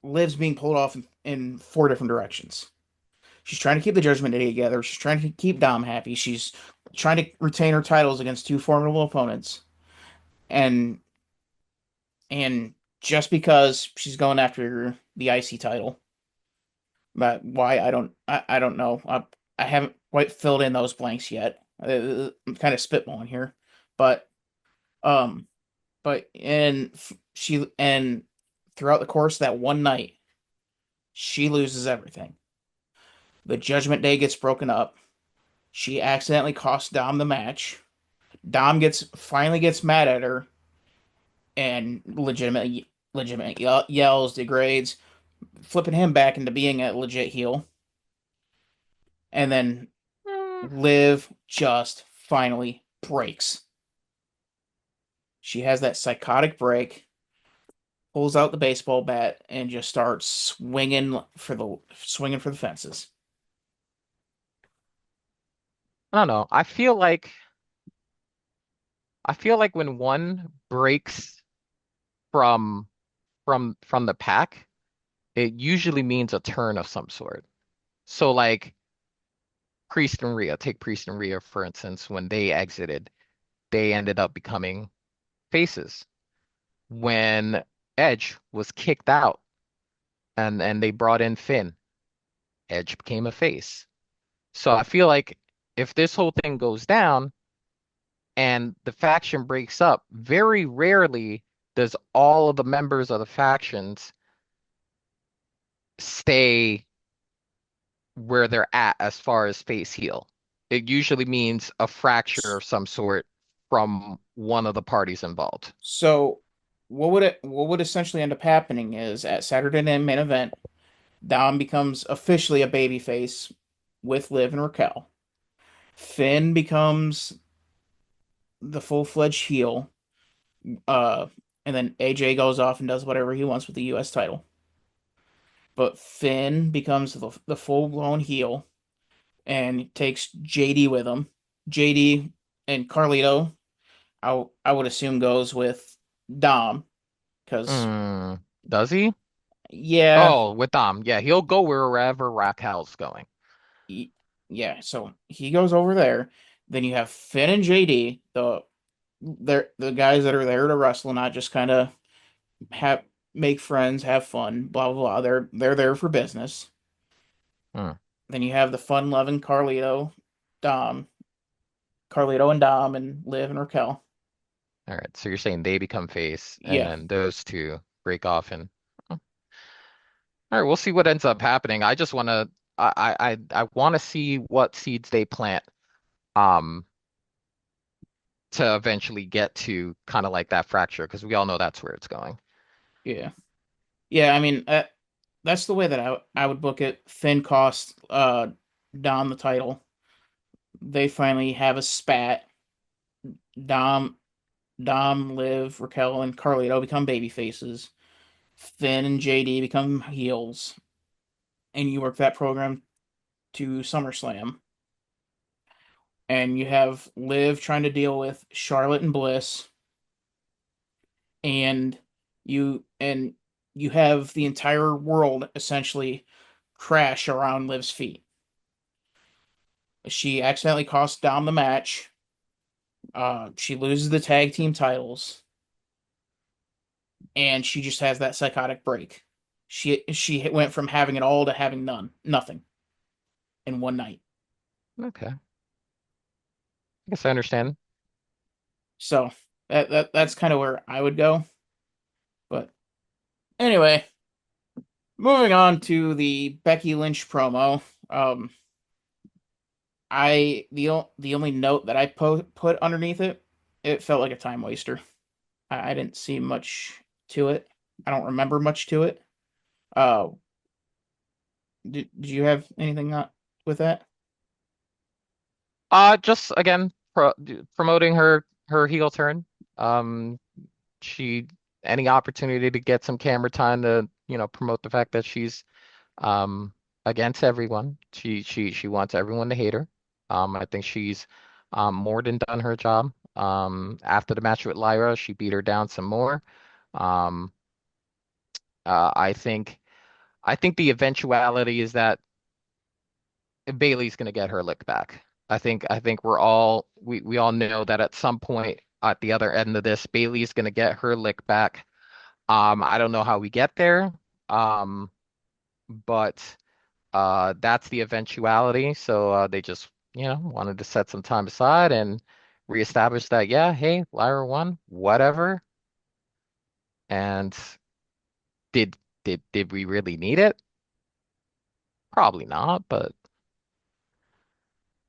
Liv's being pulled off in four different directions. She's trying to keep the Judgment Day together. She's trying to keep Dom happy. She's trying to retain her titles against two formidable opponents. And and just because she's going after the IC title, but why I don't know. I haven't quite filled in those blanks yet. I'm kind of spitballing here, but um, but and throughout the course of that one night, she loses everything. The Judgment Day gets broken up. She accidentally costs Dom the match. Dom gets finally gets mad at her and legitimate yells, degrades, flipping him back into being a legit heel. And then
Mm,
Liv just finally breaks. She has that psychotic break, pulls out the baseball bat, and just starts swinging for the fences.
I don't know. I feel like when one breaks from from the pack, it usually means a turn of some sort. So like Priest and Rhea, take Priest and Rhea for instance, when they exited, they ended up becoming faces. When Edge was kicked out, and they brought in Finn. Edge became a face. So I feel like if this whole thing goes down and the faction breaks up, very rarely does all of the members of the factions stay where they're at as far as face heel. It usually means a fracture of some sort from one of the parties involved.
So what would essentially end up happening is at Saturday Night Main Event, Dom becomes officially a babyface with Liv and Raquel. Finn becomes the full-fledged heel. Uh, and then AJ goes off and does whatever he wants with the US title. But Finn becomes the full-blown heel and takes JD with him. JD and Carlito, I would assume goes with Dom because
Hmm. Does he?
yeah,
Oh, with Dom. Yeah, he'll go wherever Raquel's going.
y- yeah. So he goes over there. Then you have Finn and JD, they're the guys that are there to wrestle, not just kind of have make friends, have fun, blah blah blah. They're there for business.
Hmm.
Then you have the fun-loving Dom, Carlito and Dom, and Liv and Raquel.
All right. So you're saying they become face and
Yeah,
then those two break off and oh, all right, we'll see what ends up happening. I just want to I want to see what seeds they plant um to eventually get to kind of like that fracture because we all know that's where it's going.
yeah, yeah. I mean, that's the way that I would book it. Finn cost Dom the title. They finally have a spat. Dom, Liv, Raquel, and Carlito become baby faces. Finn and JD become heels, and you work that program to SummerSlam. And you have Liv trying to deal with Charlotte and Bliss, and and you have the entire world essentially crash around Liv's feet. She accidentally costs Dom the match. She loses the tag team titles, and she just has that psychotic break. She went from having it all to having nothing in one night.
Okay. I guess I understand.
So that's kind of where I would go. But anyway, moving on to the Becky Lynch promo. Um, the only note that I put underneath it, it felt like a time waster. I didn't see much to it. I don't remember much to it. Uh, did you have anything with that?
Just again promoting her heel turn. Um, she any opportunity to get some camera time to promote the fact that she's um against everyone. She wants everyone to hate her. I think she's more than done her job. After the match with Lyra, she beat her down some more. Um, I think the eventuality is that Bailey's gonna get her lick back. I think we all know that at some point at the other end of this, Bailey's gonna get her lick back. I don't know how we get there. Um, but that's the eventuality. So they just, wanted to set some time aside and reestablish that, yeah, hey, Lyra won, whatever. And did did we really need it? Probably not, but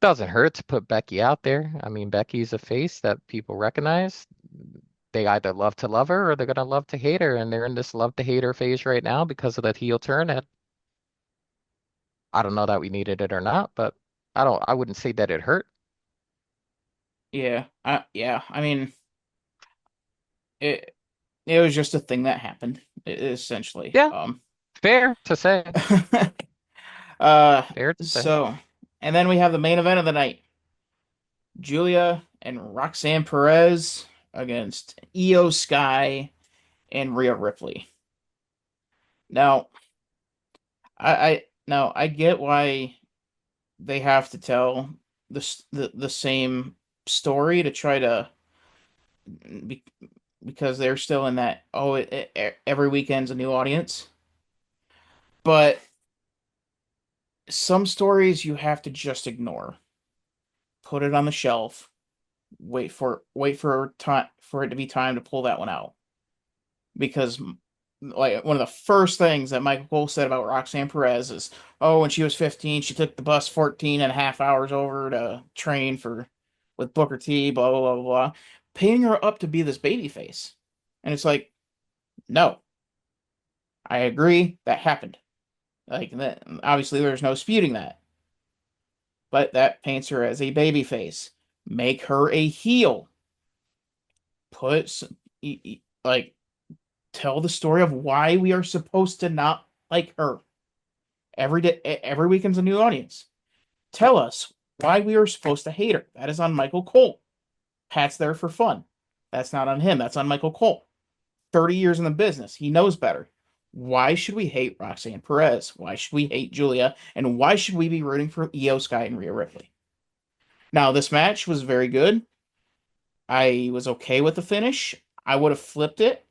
doesn't hurt to put Becky out there. I mean, Becky's a face that people recognize. They either love to love her or they're gonna love to hate her, and they're in this love to hate her phase right now because of that heel turn. And I don't know that we needed it or not, but I wouldn't say that it hurt.
Yeah. I mean, it it was just a thing that happened, essentially.
Yeah, fair to say.
Uh,
Fair to say.
so, and then we have the main event of the night: Julia and Roxanne Perez against Io Sky and Rhea Ripley. Now, now I get why they have to tell the same story to try to be, because they're still in that every weekend's a new audience. But some stories you have to just ignore. Put it on the shelf. Wait for time for it to be time to pull that one out. Because like one of the first things that Michael Cole said about Roxanne Perez is, oh, when she was 15, she took the bus 14 and a half hours over to train for with Booker T, blah blah blah blah, painting her up to be this baby face. And it's like, no, I agree that happened. Like that, obviously there's no disputing that. But that paints her as a baby face. Make her a heel. Put like tell the story of why we are supposed to not like her. Every day, every weekend's a new audience. Tell us why we are supposed to hate her. That is on Michael Cole. Pat's there for fun. That's not on him. That's on Michael Cole. 30 years in the business. He knows better. Why should we hate Roxanne Perez? Why should we hate Julia? And why should we be rooting for Io Sky and Rhea Ripley? Now, this match was very good. I was okay with the finish. I would have flipped it,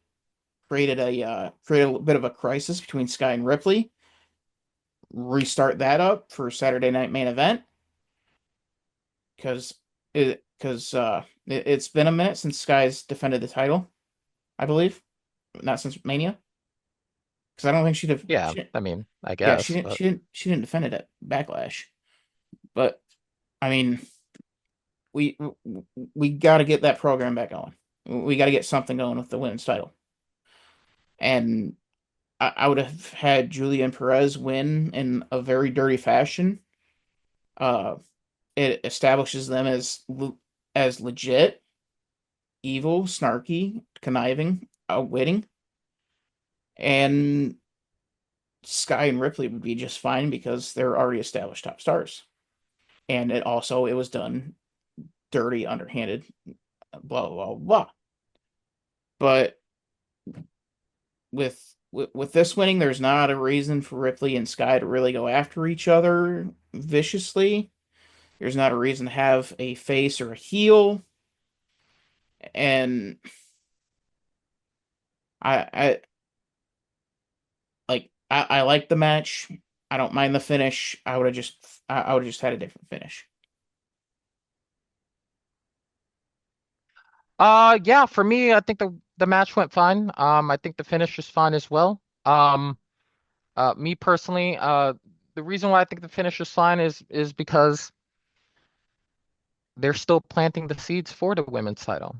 created a bit of a crisis between Sky and Ripley, restart that up for Saturday Night Main Event because it's been a minute since Sky's defended the title, I believe, not since Mania. Because I don't think
Yeah, I mean, I
yeah,
guess, but
she didn't defend it at Backlash. But I mean, we we got to get that program back going. We got to get something going with the women's title. And I would have had Julian Perez win in a very dirty fashion. Uh, it establishes them as legit, evil, snarky, conniving, outwitting, and Sky and Ripley would be just fine because they're already established top stars. And it was done dirty, underhanded, blah blah blah. But with this winning, there's not a reason for Ripley and Sky to really go after each other viciously. There's not a reason to have a face or a heel. And I I like the match. I don't mind the finish. I would have just had a different finish.
yeah, for me, I think the match went fine. I think the finish is fine as well. Me personally, the reason why I think the finish is fine is because they're still planting the seeds for the women's title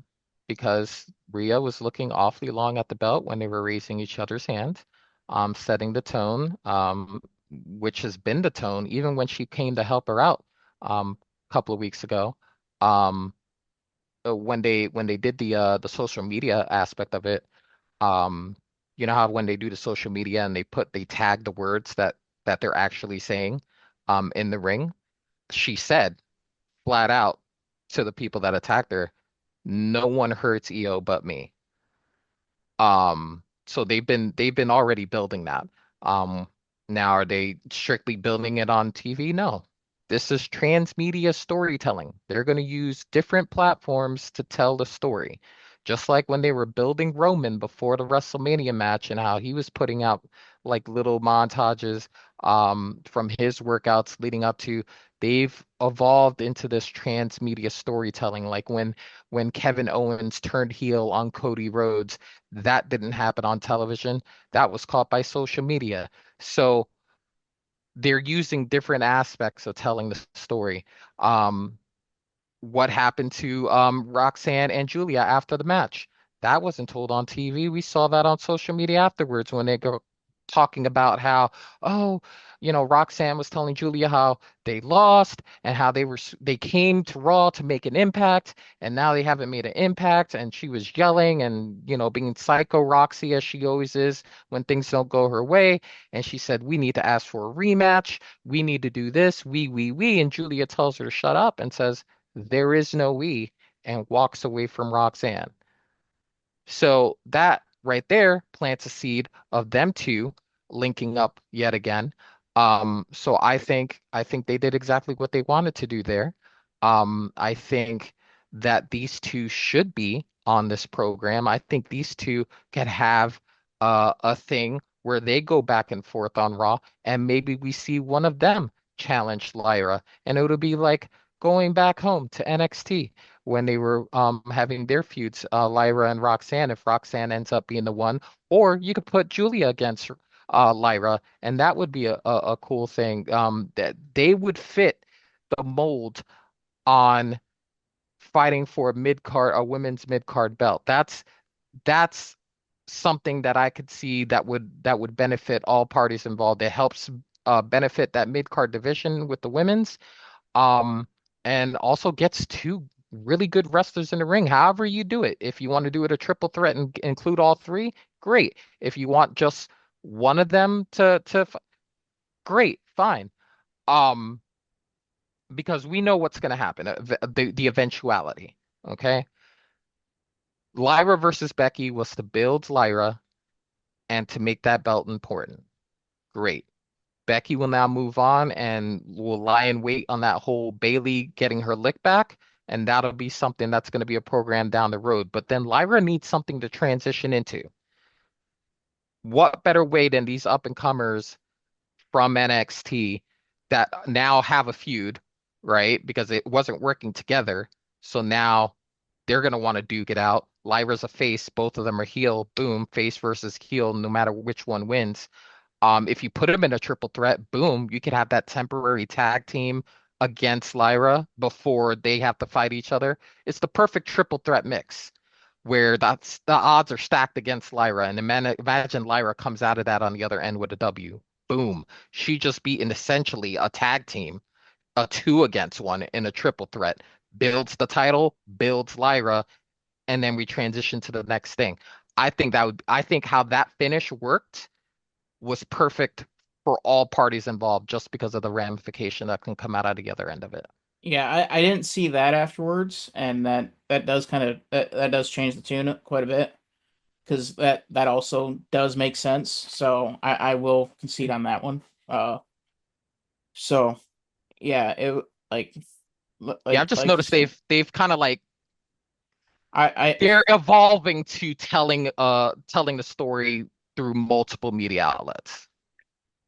because Rhea was looking awfully long at the belt when they were raising each other's hand, setting the tone, which has been the tone even when she came to help her out a couple of weeks ago. Um, when they did the social media aspect of it, um, you know how when they do the social media and they tag the words that they're actually saying in the ring, she said flat out to the people that attacked her, no one hurts EO but me. So they've been already building that. Um, Now are they strictly building it on TV? No. This is transmedia storytelling. They're going to use different platforms to tell the story. Just like when they were building Roman before the WrestleMania match and how he was putting out like little montages from his workouts leading up to, they've evolved into this transmedia storytelling. Like when Kevin Owens turned heel on Cody Rhodes, that didn't happen on television. That was caught by social media. So they're using different aspects of telling the story. Um, what happened to Roxanne and Julia after the match? That wasn't told on TV. We saw that on social media afterwards when they go talking about how, oh, Roxanne was telling Julia how they lost and how they came to Raw to make an impact and now they haven't made an impact and she was yelling and being psycho Roxy as she always is when things don't go her way and she said we need to ask for a rematch. We need to do this. We and Julia tells her to shut up and says there is no we, and walks away from Roxanne. So that right there plants a seed of them two linking up yet again. So I think they did exactly what they wanted to do there. I think that these two should be on this program. I think these two can have a thing where they go back and forth on Raw, and maybe we see one of them challenge Lyra, and it'll be like going back home to NXT when they were having their feuds, Lyra and Roxanne, if Roxanne ends up being the one, or you could put Julia against Lyra, and that would be a cool thing. That they would fit the mold on fighting for a women's mid card belt. That's something that I could see that would benefit all parties involved. It helps benefit that mid card division with the women's, um, and also gets two really good wrestlers in the ring. However you do it, if you want to do it a triple threat and include all three, great. If you want just one of them great, fine. Um, because we know what's going to happen, the eventuality. Okay. Lyra versus Becky was to build Lyra and to make that belt important. Great. Becky will now move on and will lie in wait on that whole Bailey getting her lick back. And that'll be something that's going to be a program down the road. But then Lyra needs something to transition into. What better way than these up and comers from NXT that now have a feud, right? Because it wasn't working together. So now they're going to want to duke it out. Lyra's a face, both of them are heel. Boom, face versus heel, no matter which one wins. If you put them in a triple threat, boom, you could have that temporary tag team against Lyra before they have to fight each other. It's the perfect triple threat mix where that's the odds are stacked against Lyra. And imagine Lyra comes out of that on the other end with a W. Boom. She just beaten essentially a tag team, a two against one in a triple threat. Builds the title, builds Lyra, and then we transition to the next thing. I think how that finish worked was perfect for all parties involved just because of the ramification that can come out of the other end of it.
Yeah, I didn't see that afterwards, and that does that does change the tune quite a bit because that also does make sense. So I will concede on that one. So yeah, it like
Yeah, I've just
like you
noticed
said,
they've kind of like
I
they're evolving to telling the story through multiple media outlets.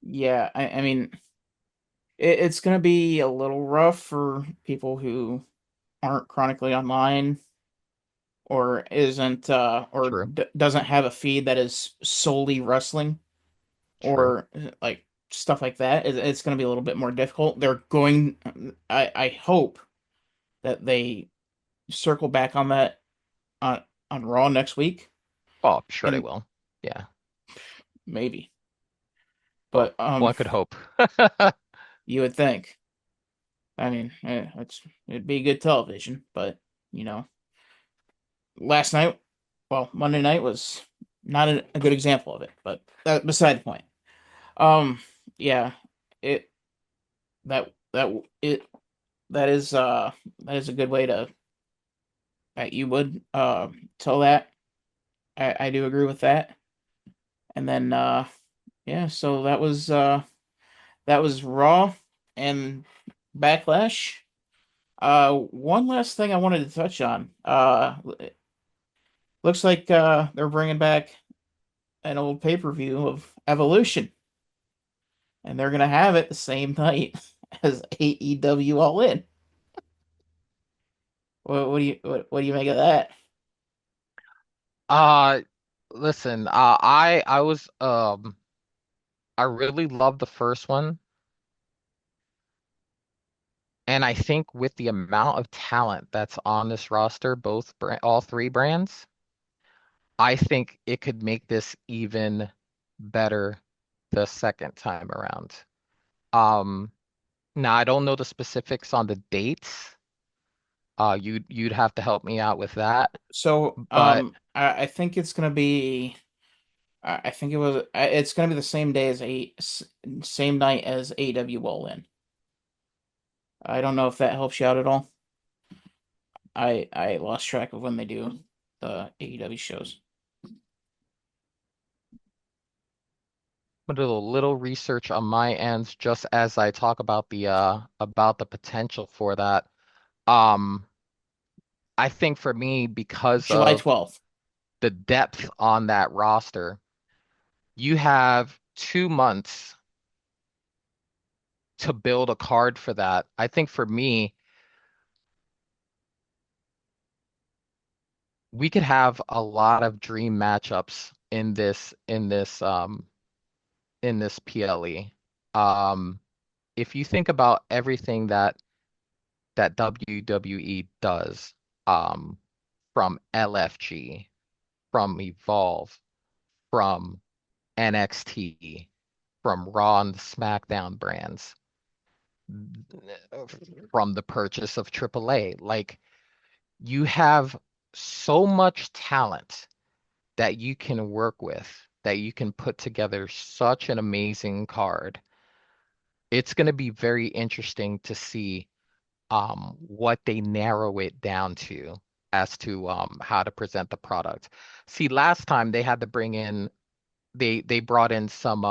yeah, I mean it's gonna be a little rough for people who aren't chronically online or isn't or
True,
doesn't have a feed that is solely wrestling
true.
or like stuff like that. It's going to be a little bit more difficult. They're going. I hope that they circle back on that on Raw next week,
Oh, I'm sure they
and
will. Yeah.
maybe.
Well,
But
one could hope.
you would think. I mean, it'd be good television, but you know, last night, well, Monday night was not a good example of it. But beside the point. Um, yeah, it that it that is a good way to that you would tell that. I do agree with that. And then yeah, so that was Raw and Backlash. One last thing I wanted to touch on. Looks like they're bringing back an old pay-per-view of Evolution, and they're gonna have it the same night as AEW All In. What do you make of that?
Uh, listen, I really love the first one, and I think with the amount of talent that's on this roster, all three brands, I think it could make this even better the second time around. Um, Now I don't know the specifics on the dates. You'd have to help me out with that.
So,
But
I think it's gonna be. I think it's gonna be the same day as same night as AW All In. I don't know if that helps you out at all. I lost track of when they do the AEW shows.
I'm gonna do a little research on my end just as I talk about the potential for that. Um, I think for me, because
July
of
12th.
the depth on that roster, You have 2 months to build a card for that. I think for me, we could have a lot of dream matchups in this PLE. Um, if you think about everything that WWE does, um, from LFG, from Evolve, from NXT, from Raw and SmackDown brands, from the purchase of AAA, like you have so much talent that you can work with, that you can put together such an amazing card. It's going to be very interesting to see what they narrow it down to as to how to present the product. See, last time they had to bring in they brought in some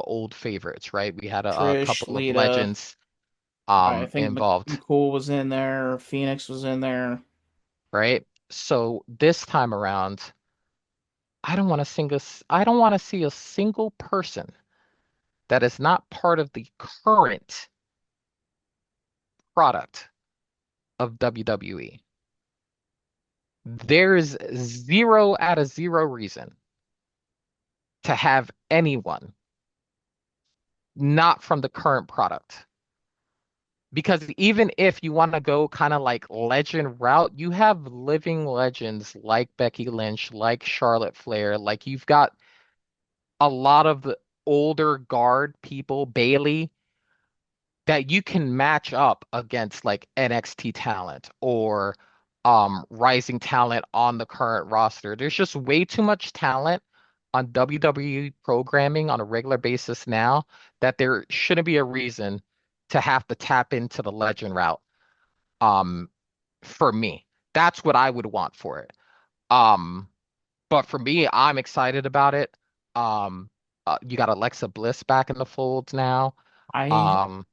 old favorites, right? We had a
Trish,
couple of
Lita,
legends
I think
involved,
McCool was in there, Phoenix was in there.
right? So this time around, I don't want to see a single person that is not part of the current product of WWE. There's zero out of zero reason to have anyone not from the current product. Because even if you want to go kind of like legend route, you have living legends like Becky Lynch, like Charlotte Flair, like you've got a lot of the older guard people, Bailey, that you can match up against like NXT talent or rising talent on the current roster. There's just way too much talent on WWE programming on a regular basis now that there shouldn't be a reason to have to tap into the legend route. Um, for me, that's what I would want for it. Um, but for me, I'm excited about it. Um, you got Alexa Bliss back in the fold now.
I
Um,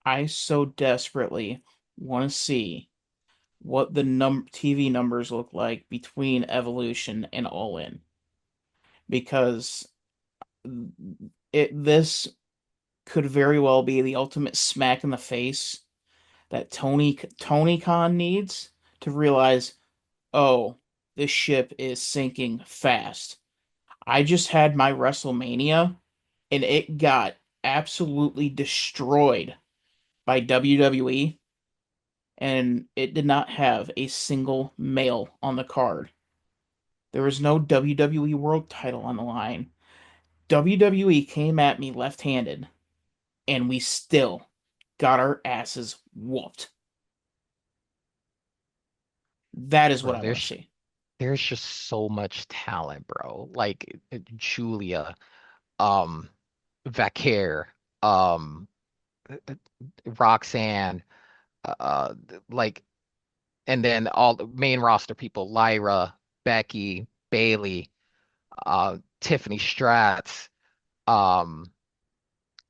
I so desperately want to see what the TV numbers look like between Evolution and All In because this could very well be the ultimate smack in the face that Tony Khan needs to realize, oh, this ship is sinking fast. I just had my WrestleMania and it got absolutely destroyed by WWE and it did not have a single male on the card. There was no WWE World title on the line. WWE came at me left-handed and we still got our asses whooped. That is what
bro,
I want to see.
there's just so much talent, bro. Like Julia, um, Vaquer, um, Roxanne, like, and then all the main roster people, Lyra, Becky, Bailey, Tiffany Stratz. Um,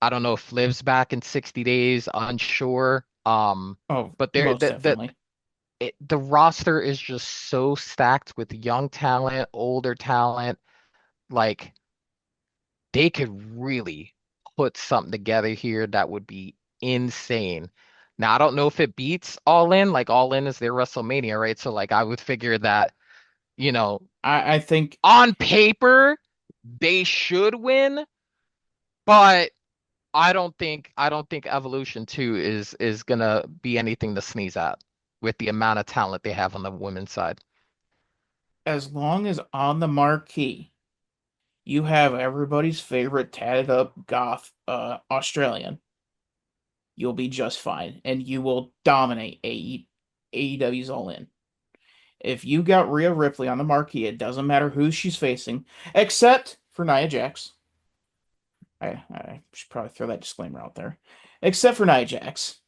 I don't know if Liv's back in 60 days, unsure.
Oh,
But there,
most definitely.
the roster is just so stacked with young talent, older talent. Like they could really put something together here that would be insane. Now, I don't know if it beats All In. Like All In is their WrestleMania, right? So like I would figure that, you know,
I think
on paper they should win, but I don't think Evolution 2 is gonna be anything to sneeze at with the amount of talent they have on the women's side.
as long as on the marquee you have everybody's favorite tatted up goth Australian, you'll be just fine and you will dominate AEW's All In. If you got Rhea Ripley on the marquee, it doesn't matter who she's facing, except for Nia Jax. I should probably throw that disclaimer out there. Except for Nia Jax,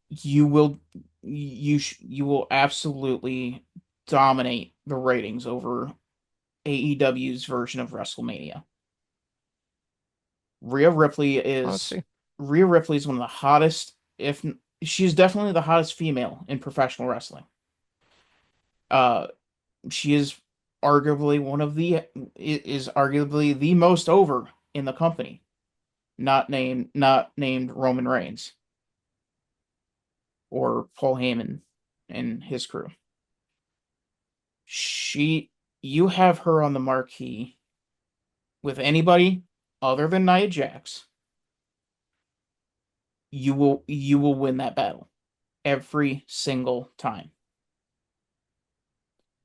you will you will absolutely dominate the ratings over AEW's version of WrestleMania. Rhea Ripley
Let's
is
see.
Rhea Ripley is one of the hottest, if she's definitely the hottest female in professional wrestling. Uh, she is. arguably one of the is arguably the most over in the company, not named Roman Reigns or Paul Heyman and his crew. She You have her on the marquee with anybody other than Nia Jax, you will win that battle every single time.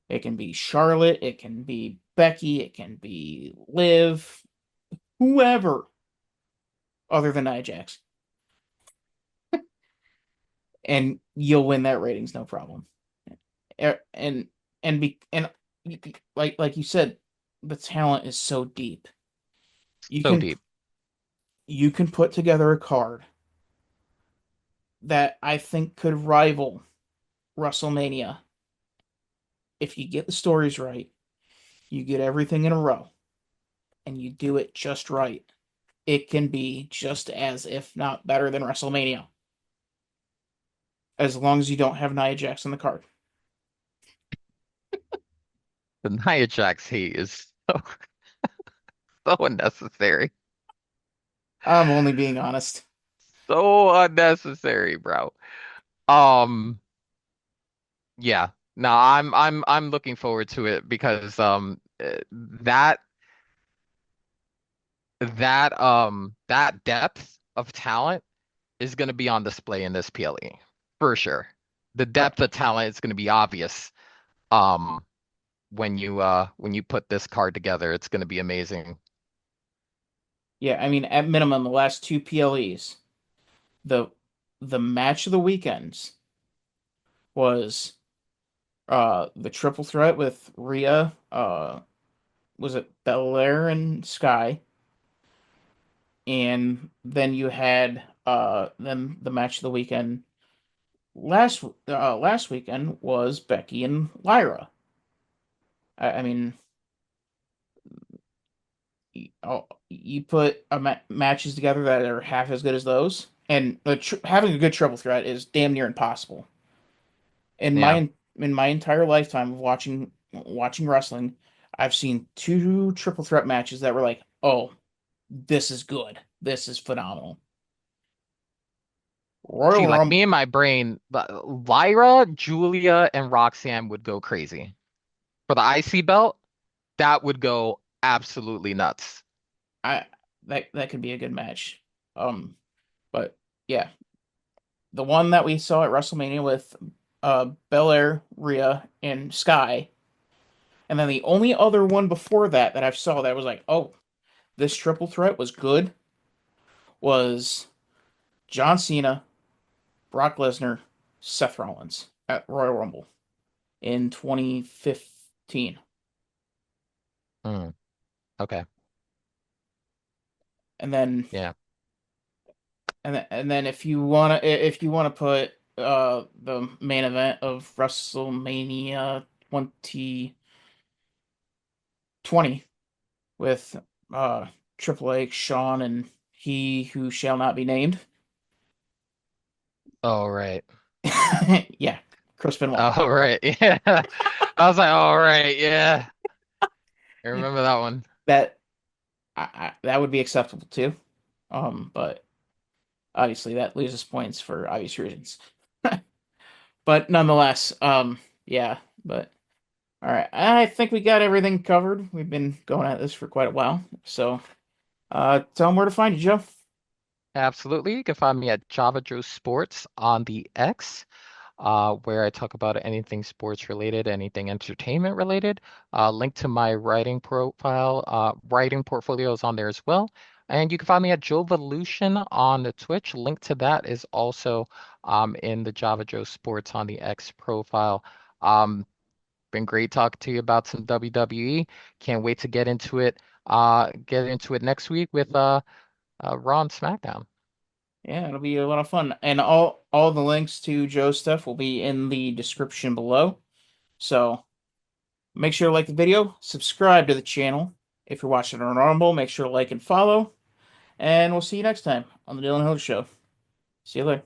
It can be Charlotte, it can be Becky, it can be Liv, whoever other than Nia Jax, and you'll win that ratings no problem. And and like you said, the talent is so deep. You
So
can
deep.
you can put together a card that I think could rival WrestleMania if you get the stories right, you get everything in a row, and you do it just right. It can be just as, if not better than WrestleMania, as long as you don't have Nia Jax in the card.
The Nia Jax hate is so unnecessary.
I'm only being honest.
So unnecessary, bro. Um, yeah. No, I'm looking forward to it because that depth of talent is going to be on display in this PLE for sure. The
Uh,
depth of talent is going to be obvious um when you put this card together. It's going to be amazing.
yeah, I mean, at minimum, the last two PLEs, the the match of the weekends was the triple threat with Rhea, was it Belair and Sky, and then you had then the match of the weekend last weekend was Becky and Lyra. I mean, you put matches together that are half as good as those, and having a good triple threat is damn near impossible. In
Yeah.
my entire lifetime of watching wrestling, I've seen two triple threat matches that were like, oh, this is good, this is phenomenal.
See,
Royal
like
Rumble,
me and my brain, Lyra, Julia, and Roxanne would go crazy. For the IC belt, that would go absolutely nuts.
I that could be a good match. But yeah, the one that we saw at WrestleMania with Belair, Rhea, and Sky. And then the only other one before that that I saw that was like, oh, this triple threat was good was John Cena, Brock Lesnar, Seth Rollins at Royal Rumble in 2015.
Hmm. Okay.
And then
Yeah.
if you wanna put the main event of WrestleMania 2020 with Triple H, Shawn, and he who shall not be named.
Oh, right.
Yeah, Chris Benoit.
Oh, right. Yeah. I was like, all right. Yeah. I remember that one.
That that would be acceptable too. But obviously that loses points for obvious reasons. But nonetheless, yeah. But all right, I think we got everything covered. We've been going at this for quite a while, so tell them where to find you, Joe.
Absolutely. You can find me at Java Joe Sports on the X, where I talk about anything sports related, anything entertainment related. Link to my writing profile, writing portfolio is on there as well. And you can find me at Jovolution on the Twitch. Link to that is also in the Java Joe Sports on the X profile. Um, Been great talking to you about some WWE. Can't wait to get into it next week with Raw and SmackDown.
Yeah, it'll be a lot of fun, and all the links to Joe's stuff will be in the description below. So make sure to like the video, subscribe to the channel. If you're watching on Rumble, make sure to like and follow. And we'll see you next time on the Dylan Hill Show. See you later.